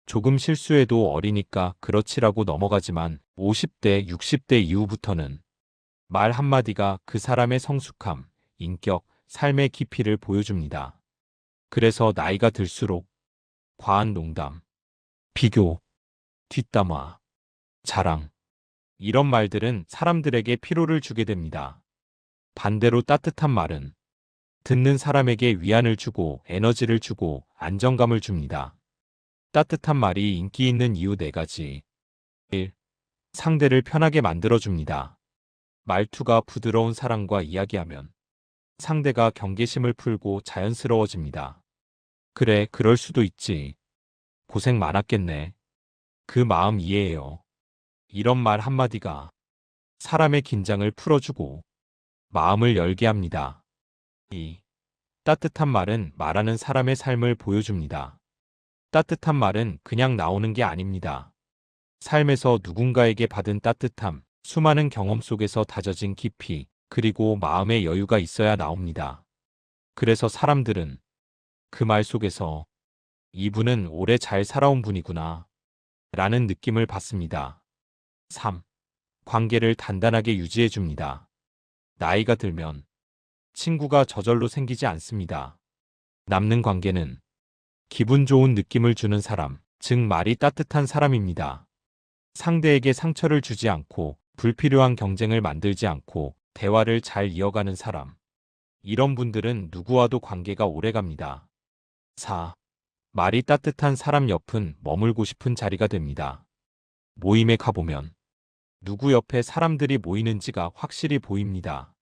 조금 실수해도 어리니까 그렇지라고 넘어가지만 50대, 60대 이후부터는 말 한마디가 그 사람의 성숙함, 인격, 삶의 깊이를 보여줍니다. 그래서 나이가 들수록 과한 농담, 비교, 뒷담화, 자랑, 이런 말들은 사람들에게 피로를 주게 됩니다. 반대로 따뜻한 말은 듣는 사람에게 위안을 주고 에너지를 주고 안정감을 줍니다. 따뜻한 말이 인기 있는 이유 4가지. 1. 상대를 편하게 만들어줍니다. 말투가 부드러운 사람과 이야기하면 상대가 경계심을 풀고 자연스러워집니다. 그래, 그럴 수도 있지. 고생 많았겠네. 그 마음 이해해요. 이런 말 한마디가 사람의 긴장을 풀어주고 마음을 열게 합니다. 2. 따뜻한 말은 말하는 사람의 삶을 보여줍니다. 따뜻한 말은 그냥 나오는 게 아닙니다. 삶에서 누군가에게 받은 따뜻함, 수많은 경험 속에서 다져진 깊이, 그리고 마음의 여유가 있어야 나옵니다. 그래서 사람들은 그 말 속에서 이분은 오래 잘 살아온 분이구나 라는 느낌을 받습니다. 3. 관계를 단단하게 유지해 줍니다. 나이가 들면 친구가 저절로 생기지 않습니다. 남는 관계는 기분 좋은 느낌을 주는 사람, 즉 말이 따뜻한 사람입니다. 상대에게 상처를 주지 않고 불필요한 경쟁을 만들지 않고 대화를 잘 이어가는 사람. 이런 분들은 누구와도 관계가 오래갑니다. 4. 말이 따뜻한 사람 옆은 머물고 싶은 자리가 됩니다. 모임에 가보면 누구 옆에 사람들이 모이는지가 확실히 보입니다.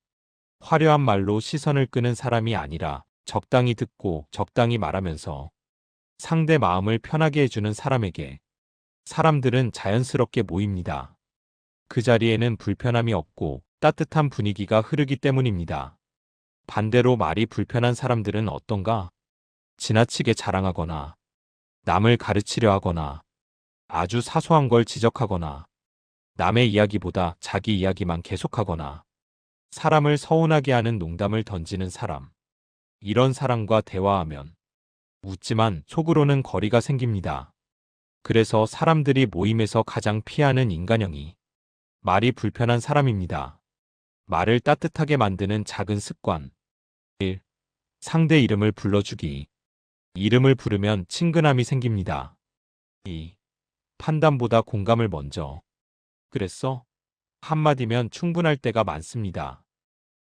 화려한 말로 시선을 끄는 사람이 아니라 적당히 듣고 적당히 말하면서 상대 마음을 편하게 해주는 사람에게 사람들은 자연스럽게 모입니다. 그 자리에는 불편함이 없고 따뜻한 분위기가 흐르기 때문입니다. 반대로 말이 불편한 사람들은 어떤가? 지나치게 자랑하거나 남을 가르치려 하거나 아주 사소한 걸 지적하거나 남의 이야기보다 자기 이야기만 계속하거나 사람을 서운하게 하는 농담을 던지는 사람. 이런 사람과 대화하면 웃지만 속으로는 거리가 생깁니다. 그래서 사람들이 모임에서 가장 피하는 인간형이 말이 불편한 사람입니다. 말을 따뜻하게 만드는 작은 습관. 1. 상대 이름을 불러주기. 이름을 부르면 친근함이 생깁니다. 2. 판단보다 공감을 먼저. 그랬어? 한마디면 충분할 때가 많습니다.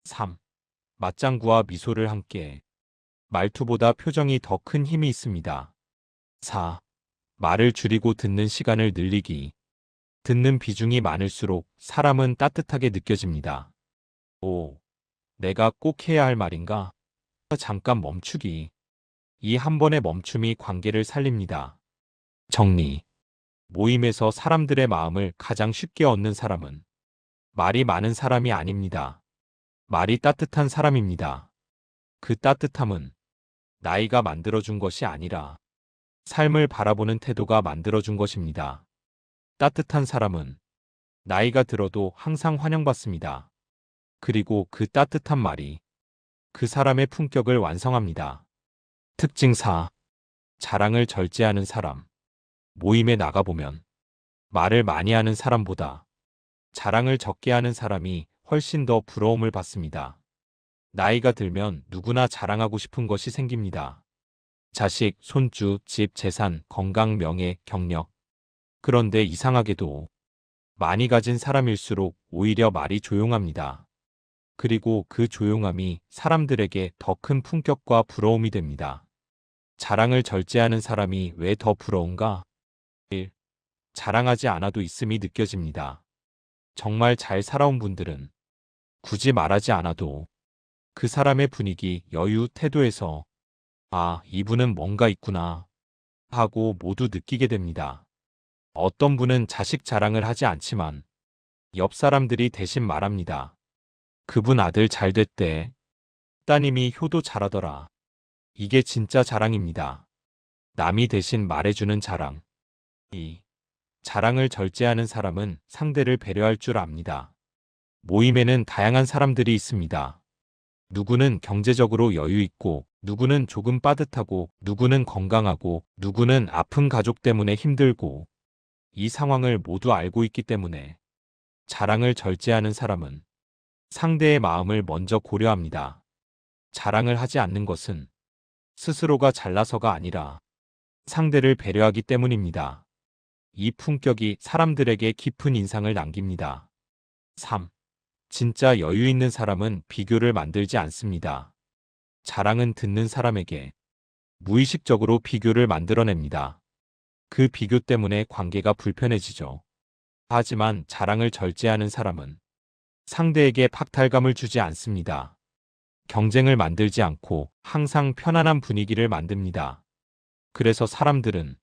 3. 맞장구와 미소를 함께. 말투보다 표정이 더 큰 힘이 있습니다. 4. 말을 줄이고 듣는 시간을 늘리기. 듣는 비중이 많을수록 사람은 따뜻하게 느껴집니다. 5. 내가 꼭 해야 할 말인가? 잠깐 멈추기. 이 한 번의 멈춤이 관계를 살립니다. 정리. 모임에서 사람들의 마음을 가장 쉽게 얻는 사람은 말이 많은 사람이 아닙니다. 말이 따뜻한 사람입니다. 그 따뜻함은 나이가 만들어준 것이 아니라 삶을 바라보는 태도가 만들어준 것입니다. 따뜻한 사람은 나이가 들어도 항상 환영받습니다. 그리고 그 따뜻한 말이 그 사람의 품격을 완성합니다. 특징 4. 자랑을 절제하는 사람. 모임에 나가보면 말을 많이 하는 사람보다 자랑을 적게 하는 사람이 훨씬 더 부러움을 받습니다. 나이가 들면 누구나 자랑하고 싶은 것이 생깁니다. 자식, 손주, 집, 재산, 건강, 명예, 경력. 그런데 이상하게도 많이 가진 사람일수록 오히려 말이 조용합니다. 그리고 그 조용함이 사람들에게 더 큰 품격과 부러움이 됩니다. 자랑을 절제하는 사람이 왜 더 부러운가? 1. 자랑하지 않아도 있음이 느껴집니다. 정말 잘 살아온 분들은 굳이 말하지 않아도 그 사람의 분위기, 여유, 태도에서 아, 이분은 뭔가 있구나 하고 모두 느끼게 됩니다. 어떤 분은 자식 자랑을 하지 않지만 옆 사람들이 대신 말합니다. 그분 아들 잘 됐대. 따님이 효도 잘하더라. 이게 진짜 자랑입니다. 남이 대신 말해주는 자랑. 2. 자랑을 절제하는 사람은 상대를 배려할 줄 압니다. 모임에는 다양한 사람들이 있습니다. 누구는 경제적으로 여유 있고, 누구는 조금 빠듯하고, 누구는 건강하고, 누구는 아픈 가족 때문에 힘들고, 이 상황을 모두 알고 있기 때문에 자랑을 절제하는 사람은 상대의 마음을 먼저 고려합니다. 자랑을 하지 않는 것은 스스로가 잘나서가 아니라 상대를 배려하기 때문입니다. 이 품격이 사람들에게 깊은 인상을 남깁니다. 3. 진짜 여유 있는 사람은 비교를 만들지 않습니다. 자랑은 듣는 사람에게 무의식적으로 비교를 만들어냅니다. 그 비교 때문에 관계가 불편해지죠. 하지만 자랑을 절제하는 사람은 상대에게 박탈감을 주지 않습니다. 경쟁을 만들지 않고 항상 편안한 분위기를 만듭니다. 그래서 사람들은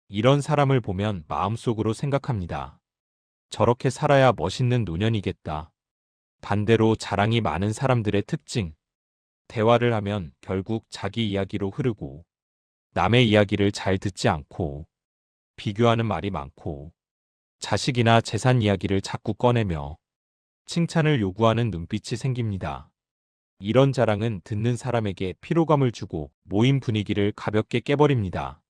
이런 사람을 보면 마음속으로 생각합니다. 저렇게 살아야 멋있는 노년이겠다. 반대로 자랑이 많은 사람들의 특징. 대화를 하면 결국 자기 이야기로 흐르고 남의 이야기를 잘 듣지 않고 비교하는 말이 많고 자식이나 재산 이야기를 자꾸 꺼내며 칭찬을 요구하는 눈빛이 생깁니다. 이런 자랑은 듣는 사람에게 피로감을 주고 모임 분위기를 가볍게 깨버립니다.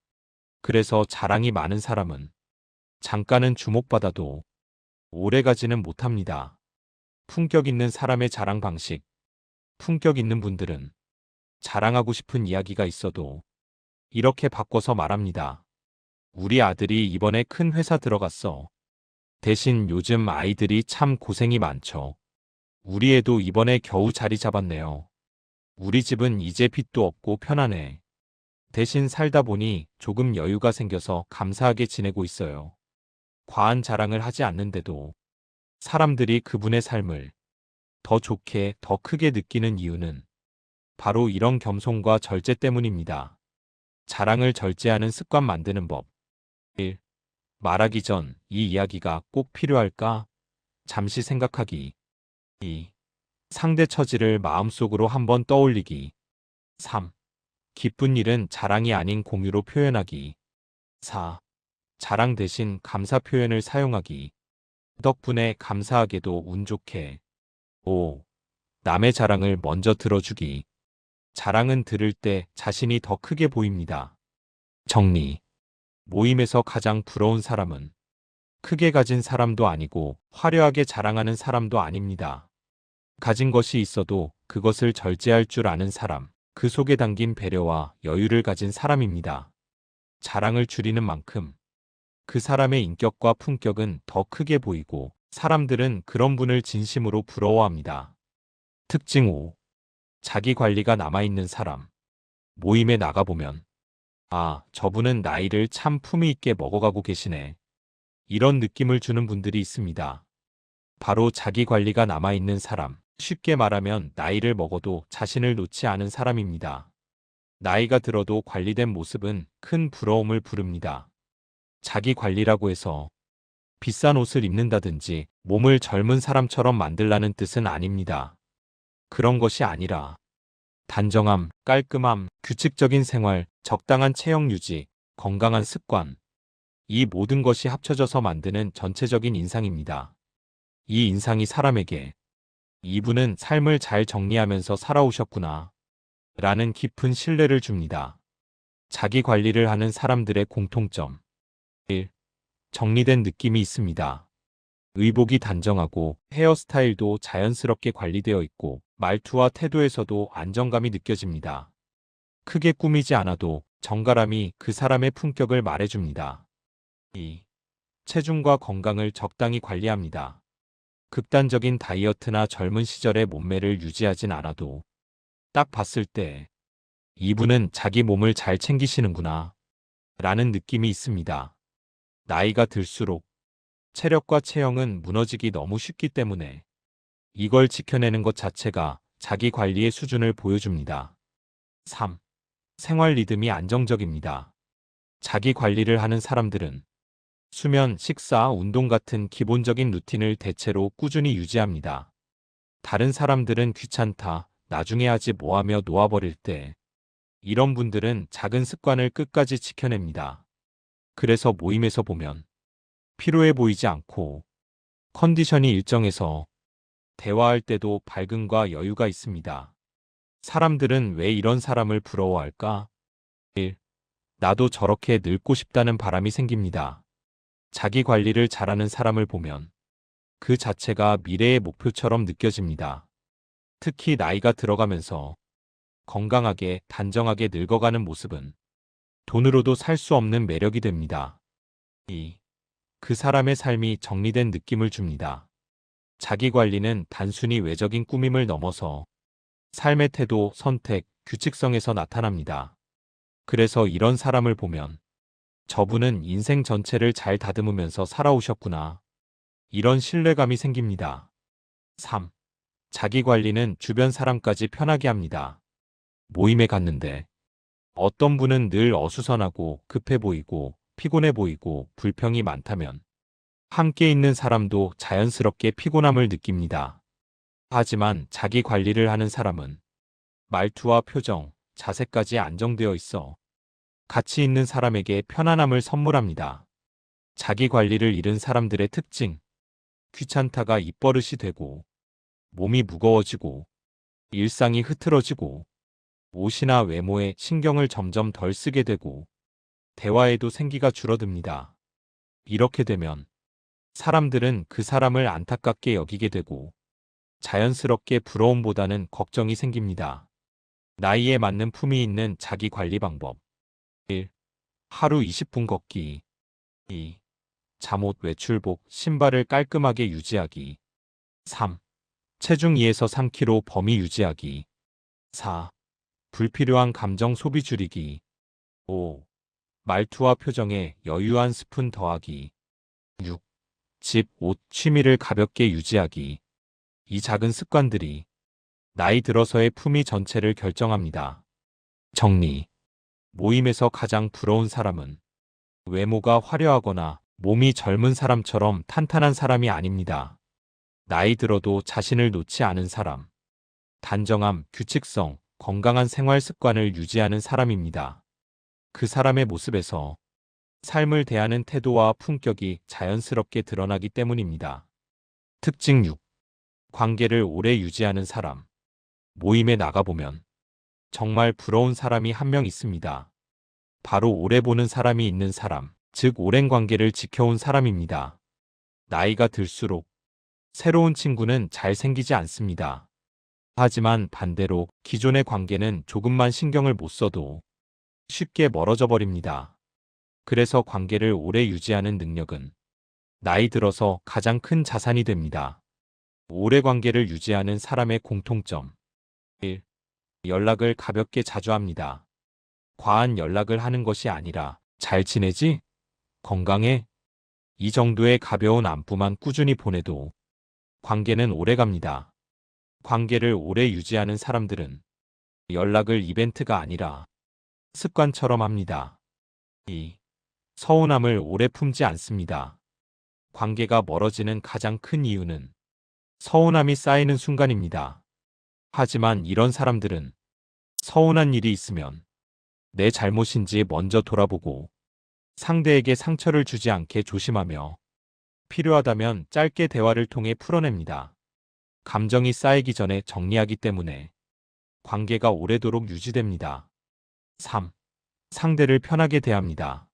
그래서 자랑이 많은 사람은 잠깐은 주목받아도 오래가지는 못합니다. 품격 있는 사람의 자랑 방식. 품격 있는 분들은 자랑하고 싶은 이야기가 있어도 이렇게 바꿔서 말합니다. 우리 아들이 이번에 큰 회사 들어갔어. 대신 요즘 아이들이 참 고생이 많죠. 우리 애도 이번에 겨우 자리 잡았네요. 우리 집은 이제 빚도 없고 편하네. 대신 살다 보니 조금 여유가 생겨서 감사하게 지내고 있어요. 과한 자랑을 하지 않는데도 사람들이 그분의 삶을 더 좋게, 더 크게 느끼는 이유는 바로 이런 겸손과 절제 때문입니다. 자랑을 절제하는 습관 만드는 법. 1. 말하기 전 이 이야기가 꼭 필요할까? 잠시 생각하기. 2. 상대 처지를 마음속으로 한번 떠올리기. 3. 기쁜 일은 자랑이 아닌 공유로 표현하기. 4. 자랑 대신 감사 표현을 사용하기. 덕분에 감사하게도 운 좋게. 5. 남의 자랑을 먼저 들어주기. 자랑은 들을 때 자신이 더 크게 보입니다. 정리. 모임에서 가장 부러운 사람은 크게 가진 사람도 아니고 화려하게 자랑하는 사람도 아닙니다. 가진 것이 있어도 그것을 절제할 줄 아는 사람, 그 속에 담긴 배려와 여유를 가진 사람입니다. 자랑을 줄이는 만큼 그 사람의 인격과 품격은 더 크게 보이고 사람들은 그런 분을 진심으로 부러워합니다. 특징 5. 자기 관리가 남아있는 사람. 모임에 나가보면 아, 저분은 나이를 참 품위 있게 먹어가고 계시네. 이런 느낌을 주는 분들이 있습니다. 바로 자기 관리가 남아있는 사람. 쉽게 말하면 나이를 먹어도 자신을 놓지 않은 사람입니다. 나이가 들어도 관리된 모습은 큰 부러움을 부릅니다. 자기 관리라고 해서 비싼 옷을 입는다든지 몸을 젊은 사람처럼 만들라는 뜻은 아닙니다. 그런 것이 아니라 단정함, 깔끔함, 규칙적인 생활, 적당한 체형 유지, 건강한 습관. 이 모든 것이 합쳐져서 만드는 전체적인 인상입니다. 이 인상이 사람에게 이분은 삶을 잘 정리하면서 살아오셨구나 라는 깊은 신뢰를 줍니다. 자기 관리를 하는 사람들의 공통점. 1. 정리된 느낌이 있습니다. 의복이 단정하고 헤어스타일도 자연스럽게 관리되어 있고 말투와 태도에서도 안정감이 느껴집니다. 크게 꾸미지 않아도 정갈함이 그 사람의 품격을 말해줍니다. 2. 체중과 건강을 적당히 관리합니다. 극단적인 다이어트나 젊은 시절의 몸매를 유지하진 않아도 딱 봤을 때 이분은 자기 몸을 잘 챙기시는구나 라는 느낌이 있습니다. 나이가 들수록 체력과 체형은 무너지기 너무 쉽기 때문에 이걸 지켜내는 것 자체가 자기 관리의 수준을 보여줍니다. 3. 생활 리듬이 안정적입니다. 자기 관리를 하는 사람들은 수면, 식사, 운동 같은 기본적인 루틴을 대체로 꾸준히 유지합니다. 다른 사람들은 귀찮다, 나중에 하지 뭐하며 놓아버릴 때 이런 분들은 작은 습관을 끝까지 지켜냅니다. 그래서 모임에서 보면 피로해 보이지 않고 컨디션이 일정해서 대화할 때도 밝음과 여유가 있습니다. 사람들은 왜 이런 사람을 부러워할까? 1. 나도 저렇게 늙고 싶다는 바람이 생깁니다. 자기 관리를 잘하는 사람을 보면 그 자체가 미래의 목표처럼 느껴집니다. 특히 나이가 들어가면서 건강하게, 단정하게 늙어가는 모습은 돈으로도 살 수 없는 매력이 됩니다. 2. 그 사람의 삶이 정리된 느낌을 줍니다. 자기 관리는 단순히 외적인 꾸밈을 넘어서 삶의 태도, 선택, 규칙성에서 나타납니다. 그래서 이런 사람을 보면 저분은 인생 전체를 잘 다듬으면서 살아오셨구나. 이런 신뢰감이 생깁니다. 3. 자기 관리는 주변 사람까지 편하게 합니다. 모임에 갔는데 어떤 분은 늘 어수선하고 급해 보이고 피곤해 보이고 불평이 많다면 함께 있는 사람도 자연스럽게 피곤함을 느낍니다. 하지만 자기 관리를 하는 사람은 말투와 표정, 자세까지 안정되어 있어 같이 있는 사람에게 편안함을 선물합니다. 자기 관리를 잃은 사람들의 특징. 귀찮다가 입버릇이 되고 몸이 무거워지고 일상이 흐트러지고 옷이나 외모에 신경을 점점 덜 쓰게 되고 대화에도 생기가 줄어듭니다. 이렇게 되면 사람들은 그 사람을 안타깝게 여기게 되고 자연스럽게 부러움보다는 걱정이 생깁니다. 나이에 맞는 품위 있는 자기 관리 방법. 1. 하루 20분 걷기. 2. 잠옷, 외출복, 신발을 깔끔하게 유지하기. 3. 체중 2에서 3kg 범위 유지하기. 4. 불필요한 감정 소비 줄이기. 5. 말투와 표정에 여유 한 스푼 더하기. 6. 집, 옷, 취미를 가볍게 유지하기. 이 작은 습관들이 나이 들어서의 품위 전체를 결정합니다. 정리. 모임에서 가장 부러운 사람은 외모가 화려하거나 몸이 젊은 사람처럼 탄탄한 사람이 아닙니다. 나이 들어도 자신을 놓지 않은 사람. 단정함, 규칙성, 건강한 생활 습관을 유지하는 사람입니다. 그 사람의 모습에서 삶을 대하는 태도와 품격이 자연스럽게 드러나기 때문입니다. 특징 6. 관계를 오래 유지하는 사람. 모임에 나가보면 정말 부러운 사람이 한 명 있습니다. 바로 오래 보는 사람이 있는 사람, 즉 오랜 관계를 지켜온 사람입니다. 나이가 들수록 새로운 친구는 잘 생기지 않습니다. 하지만 반대로 기존의 관계는 조금만 신경을 못 써도 쉽게 멀어져 버립니다. 그래서 관계를 오래 유지하는 능력은 나이 들어서 가장 큰 자산이 됩니다. 오래 관계를 유지하는 사람의 공통점. 1. 연락을 가볍게 자주 합니다. 과한 연락을 하는 것이 아니라 잘 지내지? 건강해? 이 정도의 가벼운 안부만 꾸준히 보내도 관계는 오래 갑니다. 관계를 오래 유지하는 사람들은 연락을 이벤트가 아니라 습관처럼 합니다. 2. 서운함을 오래 품지 않습니다. 관계가 멀어지는 가장 큰 이유는 서운함이 쌓이는 순간입니다. 하지만 이런 사람들은 서운한 일이 있으면 내 잘못인지 먼저 돌아보고 상대에게 상처를 주지 않게 조심하며 필요하다면 짧게 대화를 통해 풀어냅니다. 감정이 쌓이기 전에 정리하기 때문에 관계가 오래도록 유지됩니다. 3. 상대를 편하게 대합니다.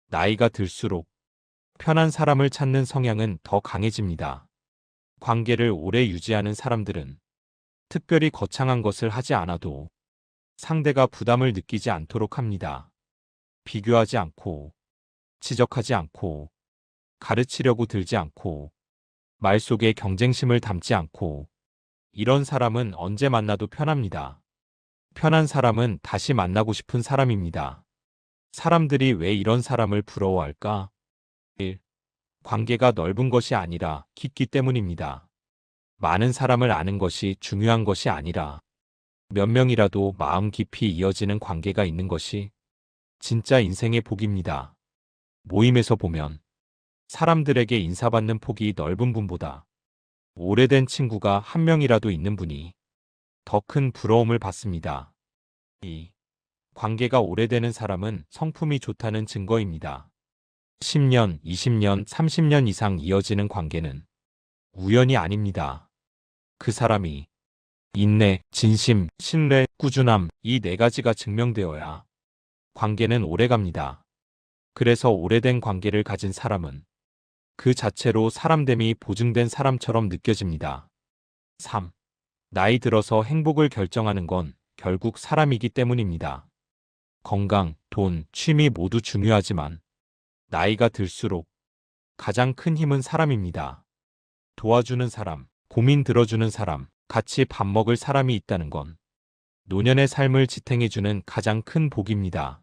나이가 들수록 편한 사람을 찾는 성향은 더 강해집니다. 관계를 오래 유지하는 사람들은 특별히 거창한 것을 하지 않아도 상대가 부담을 느끼지 않도록 합니다. 비교하지 않고, 지적하지 않고, 가르치려고 들지 않고, 말 속에 경쟁심을 담지 않고, 이런 사람은 언제 만나도 편합니다. 편한 사람은 다시 만나고 싶은 사람입니다. 사람들이 왜 이런 사람을 부러워할까? 1. 관계가 넓은 것이 아니라 깊기 때문입니다. 많은 사람을 아는 것이 중요한 것이 아니라 몇 명이라도 마음 깊이 이어지는 관계가 있는 것이 진짜 인생의 복입니다. 모임에서 보면 사람들에게 인사받는 폭이 넓은 분보다 오래된 친구가 한 명이라도 있는 분이 더 큰 부러움을 받습니다. 2. 관계가 오래되는 사람은 성품이 좋다는 증거입니다. 10년, 20년, 30년 이상 이어지는 관계는 우연이 아닙니다. 그 사람이 인내, 진심, 신뢰, 꾸준함 이 네 가지가 증명되어야 관계는 오래갑니다. 그래서 오래된 관계를 가진 사람은 그 자체로 사람됨이 보증된 사람처럼 느껴집니다. 3. 나이 들어서 행복을 결정하는 건 결국 사람이기 때문입니다. 건강, 돈, 취미 모두 중요하지만 나이가 들수록 가장 큰 힘은 사람입니다. 도와주는 사람, 고민 들어주는 사람, 같이 밥 먹을 사람이 있다는 건 노년의 삶을 지탱해주는 가장 큰 복입니다.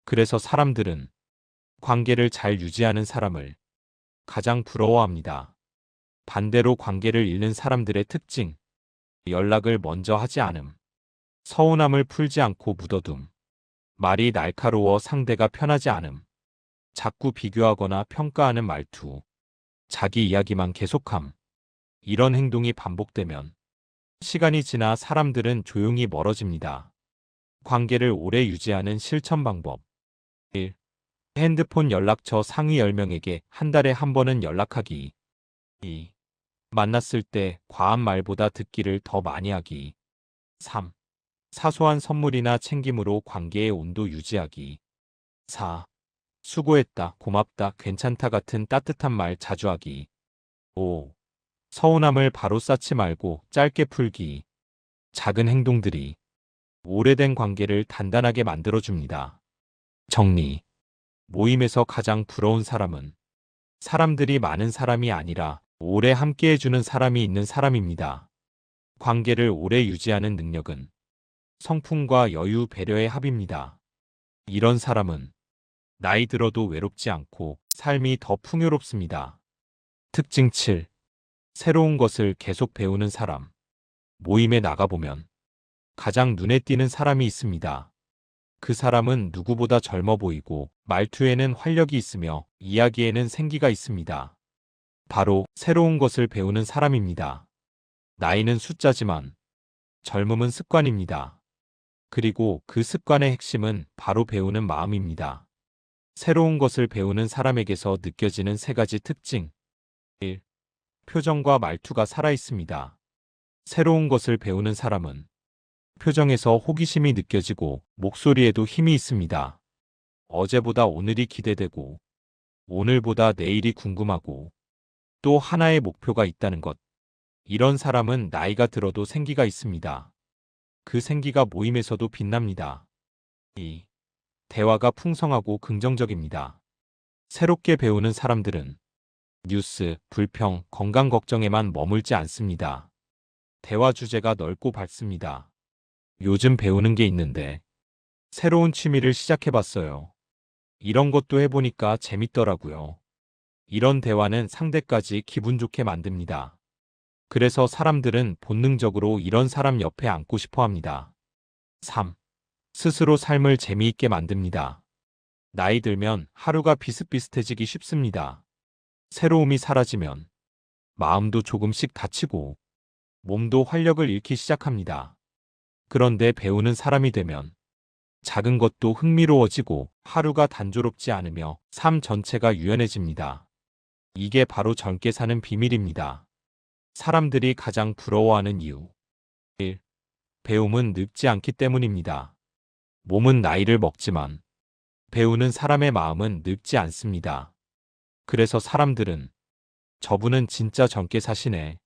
그래서 사람들은 관계를 잘 유지하는 사람을 가장 부러워합니다. 반대로 관계를 잃는 사람들의 특징, 연락을 먼저 하지 않음, 서운함을 풀지 않고 묻어둠, 말이 날카로워 상대가 편하지 않음, 자꾸 비교하거나 평가하는 말투, 자기 이야기만 계속함. 이런 행동이 반복되면 시간이 지나 사람들은 조용히 멀어집니다. 관계를 오래 유지하는 실천 방법. 1. 핸드폰 연락처 상위 10명에게 한 달에 한 번은 연락하기. 2. 만났을 때 과한 말보다 듣기를 더 많이 하기. 3. 사소한 선물이나 챙김으로 관계의 온도 유지하기. 4. 수고했다, 고맙다, 괜찮다 같은 따뜻한 말 자주 하기. 5. 서운함을 바로 쌓지 말고 짧게 풀기. 작은 행동들이 오래된 관계를 단단하게 만들어줍니다. 정리. 모임에서 가장 부러운 사람은 사람들이 많은 사람이 아니라 오래 함께해주는 사람이 있는 사람입니다. 관계를 오래 유지하는 능력은 성품과 여유, 배려의 합입니다. 이런 사람은 나이 들어도 외롭지 않고 삶이 더 풍요롭습니다. 특징 7. 새로운 것을 계속 배우는 사람. 모임에 나가보면 가장 눈에 띄는 사람이 있습니다. 그 사람은 누구보다 젊어 보이고 말투에는 활력이 있으며 이야기에는 생기가 있습니다. 바로 새로운 것을 배우는 사람입니다. 나이는 숫자지만 젊음은 습관입니다. 그리고 그 습관의 핵심은 바로 배우는 마음입니다. 새로운 것을 배우는 사람에게서 느껴지는 세 가지 특징. 1. 표정과 말투가 살아있습니다. 새로운 것을 배우는 사람은 표정에서 호기심이 느껴지고 목소리에도 힘이 있습니다. 어제보다 오늘이 기대되고 오늘보다 내일이 궁금하고 또 하나의 목표가 있다는 것. 이런 사람은 나이가 들어도 생기가 있습니다. 그 생기가 모임에서도 빛납니다. 2. 대화가 풍성하고 긍정적입니다. 새롭게 배우는 사람들은 뉴스, 불평, 건강 걱정에만 머물지 않습니다. 대화 주제가 넓고 밝습니다. 요즘 배우는 게 있는데 새로운 취미를 시작해봤어요. 이런 것도 해보니까 재밌더라고요. 이런 대화는 상대까지 기분 좋게 만듭니다. 그래서 사람들은 본능적으로 이런 사람 옆에 앉고 싶어 합니다. 3. 스스로 삶을 재미있게 만듭니다. 나이 들면 하루가 비슷비슷해지기 쉽습니다. 새로움이 사라지면 마음도 조금씩 다치고 몸도 활력을 잃기 시작합니다. 그런데 배우는 사람이 되면 작은 것도 흥미로워지고 하루가 단조롭지 않으며 삶 전체가 유연해집니다. 이게 바로 젊게 사는 비밀입니다. 사람들이 가장 부러워하는 이유. 1. 배움은 늙지 않기 때문입니다. 몸은 나이를 먹지만 배우는 사람의 마음은 늙지 않습니다. 그래서 사람들은 저분은 진짜 젊게 사시네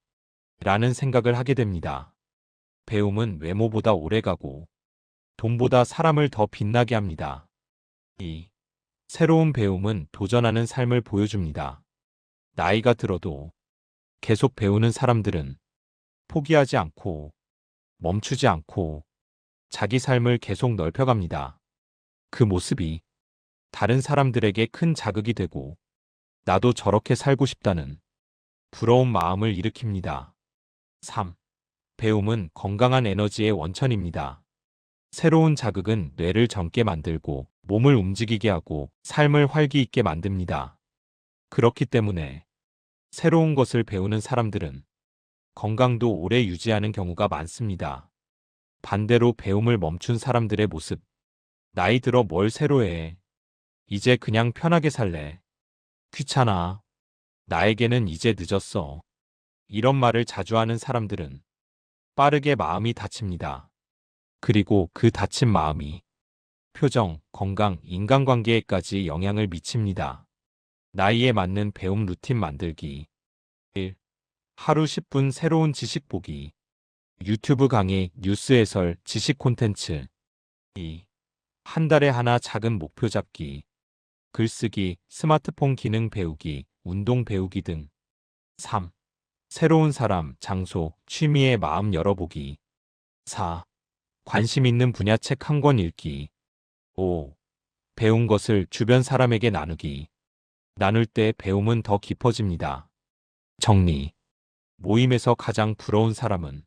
라는 생각을 하게 됩니다. 배움은 외모보다 오래가고 돈보다 사람을 더 빛나게 합니다. 2. 새로운 배움은 도전하는 삶을 보여줍니다. 나이가 들어도 계속 배우는 사람들은 포기하지 않고 멈추지 않고 자기 삶을 계속 넓혀갑니다. 그 모습이 다른 사람들에게 큰 자극이 되고 나도 저렇게 살고 싶다는 부러운 마음을 일으킵니다. 3. 배움은 건강한 에너지의 원천입니다. 새로운 자극은 뇌를 젊게 만들고 몸을 움직이게 하고 삶을 활기 있게 만듭니다. 그렇기 때문에 새로운 것을 배우는 사람들은 건강도 오래 유지하는 경우가 많습니다. 반대로 배움을 멈춘 사람들의 모습. 나이 들어 뭘 새로 해. 이제 그냥 편하게 살래. 귀찮아. 나에게는 이제 늦었어. 이런 말을 자주 하는 사람들은 빠르게 마음이 다칩니다. 그리고 그 다친 마음이 표정, 건강, 인간관계에까지 영향을 미칩니다. 나이에 맞는 배움 루틴 만들기. 1. 하루 10분 새로운 지식 보기. 유튜브 강의, 뉴스 해설, 지식 콘텐츠. 2. 한 달에 하나 작은 목표 잡기. 글쓰기, 스마트폰 기능 배우기, 운동 배우기 등. 3. 새로운 사람, 장소, 취미에 마음 열어보기. 4. 관심 있는 분야 책 한 권 읽기. 5. 배운 것을 주변 사람에게 나누기. 나눌 때 배움은 더 깊어집니다. 정리. 모임에서 가장 부러운 사람은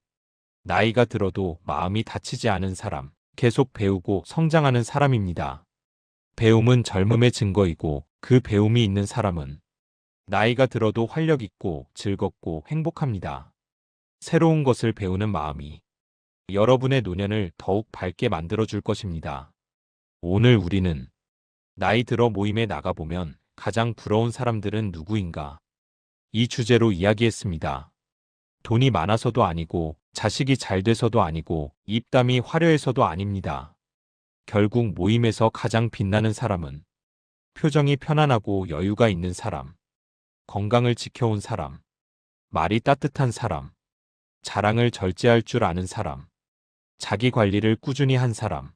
나이가 들어도 마음이 다치지 않은 사람, 계속 배우고 성장하는 사람입니다. 배움은 젊음의 증거이고 그 배움이 있는 사람은 나이가 들어도 활력 있고 즐겁고 행복합니다. 새로운 것을 배우는 마음이 여러분의 노년을 더욱 밝게 만들어줄 것입니다. 오늘 우리는 나이 들어 모임에 나가보면 가장 부러운 사람들은 누구인가? 이 주제로 이야기했습니다. 돈이 많아서도 아니고 자식이 잘 돼서도 아니고 입담이 화려해서도 아닙니다. 결국 모임에서 가장 빛나는 사람은 표정이 편안하고 여유가 있는 사람, 건강을 지켜온 사람, 말이 따뜻한 사람, 자랑을 절제할 줄 아는 사람, 자기 관리를 꾸준히 한 사람,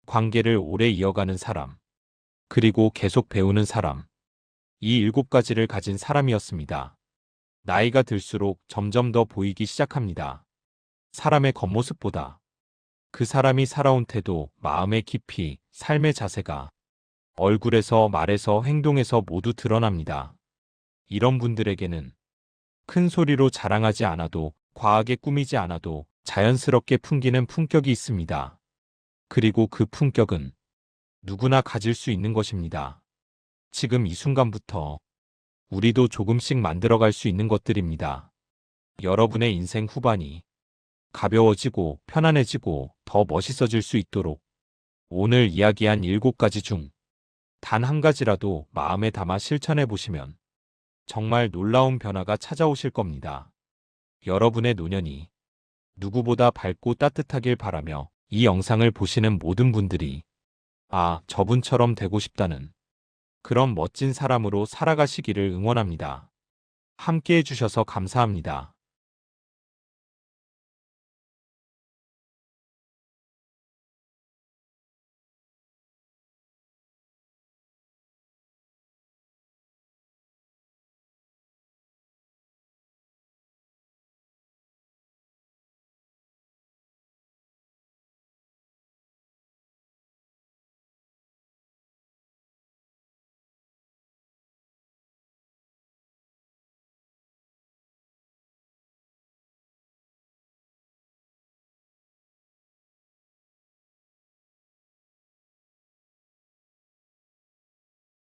관계를 오래 이어가는 사람, 그리고 계속 배우는 사람. 이 7가지를 가진 사람이었습니다. 나이가 들수록 점점 더 보이기 시작합니다. 사람의 겉모습보다 그 사람이 살아온 태도, 마음의 깊이, 삶의 자세가 얼굴에서, 말에서, 행동에서 모두 드러납니다. 이런 분들에게는 큰 소리로 자랑하지 않아도, 과하게 꾸미지 않아도 자연스럽게 풍기는 품격이 있습니다. 그리고 그 품격은 누구나 가질 수 있는 것입니다. 지금 이 순간부터 우리도 조금씩 만들어갈 수 있는 것들입니다. 여러분의 인생 후반이 가벼워지고 편안해지고 더 멋있어질 수 있도록 오늘 이야기한 7가지 중 단 한 가지라도 마음에 담아 실천해 보시면 정말 놀라운 변화가 찾아오실 겁니다. 여러분의 노년이 누구보다 밝고 따뜻하길 바라며 이 영상을 보시는 모든 분들이 아, 저분처럼 되고 싶다는 그런 멋진 사람으로 살아가시기를 응원합니다. 함께 해주셔서 감사합니다.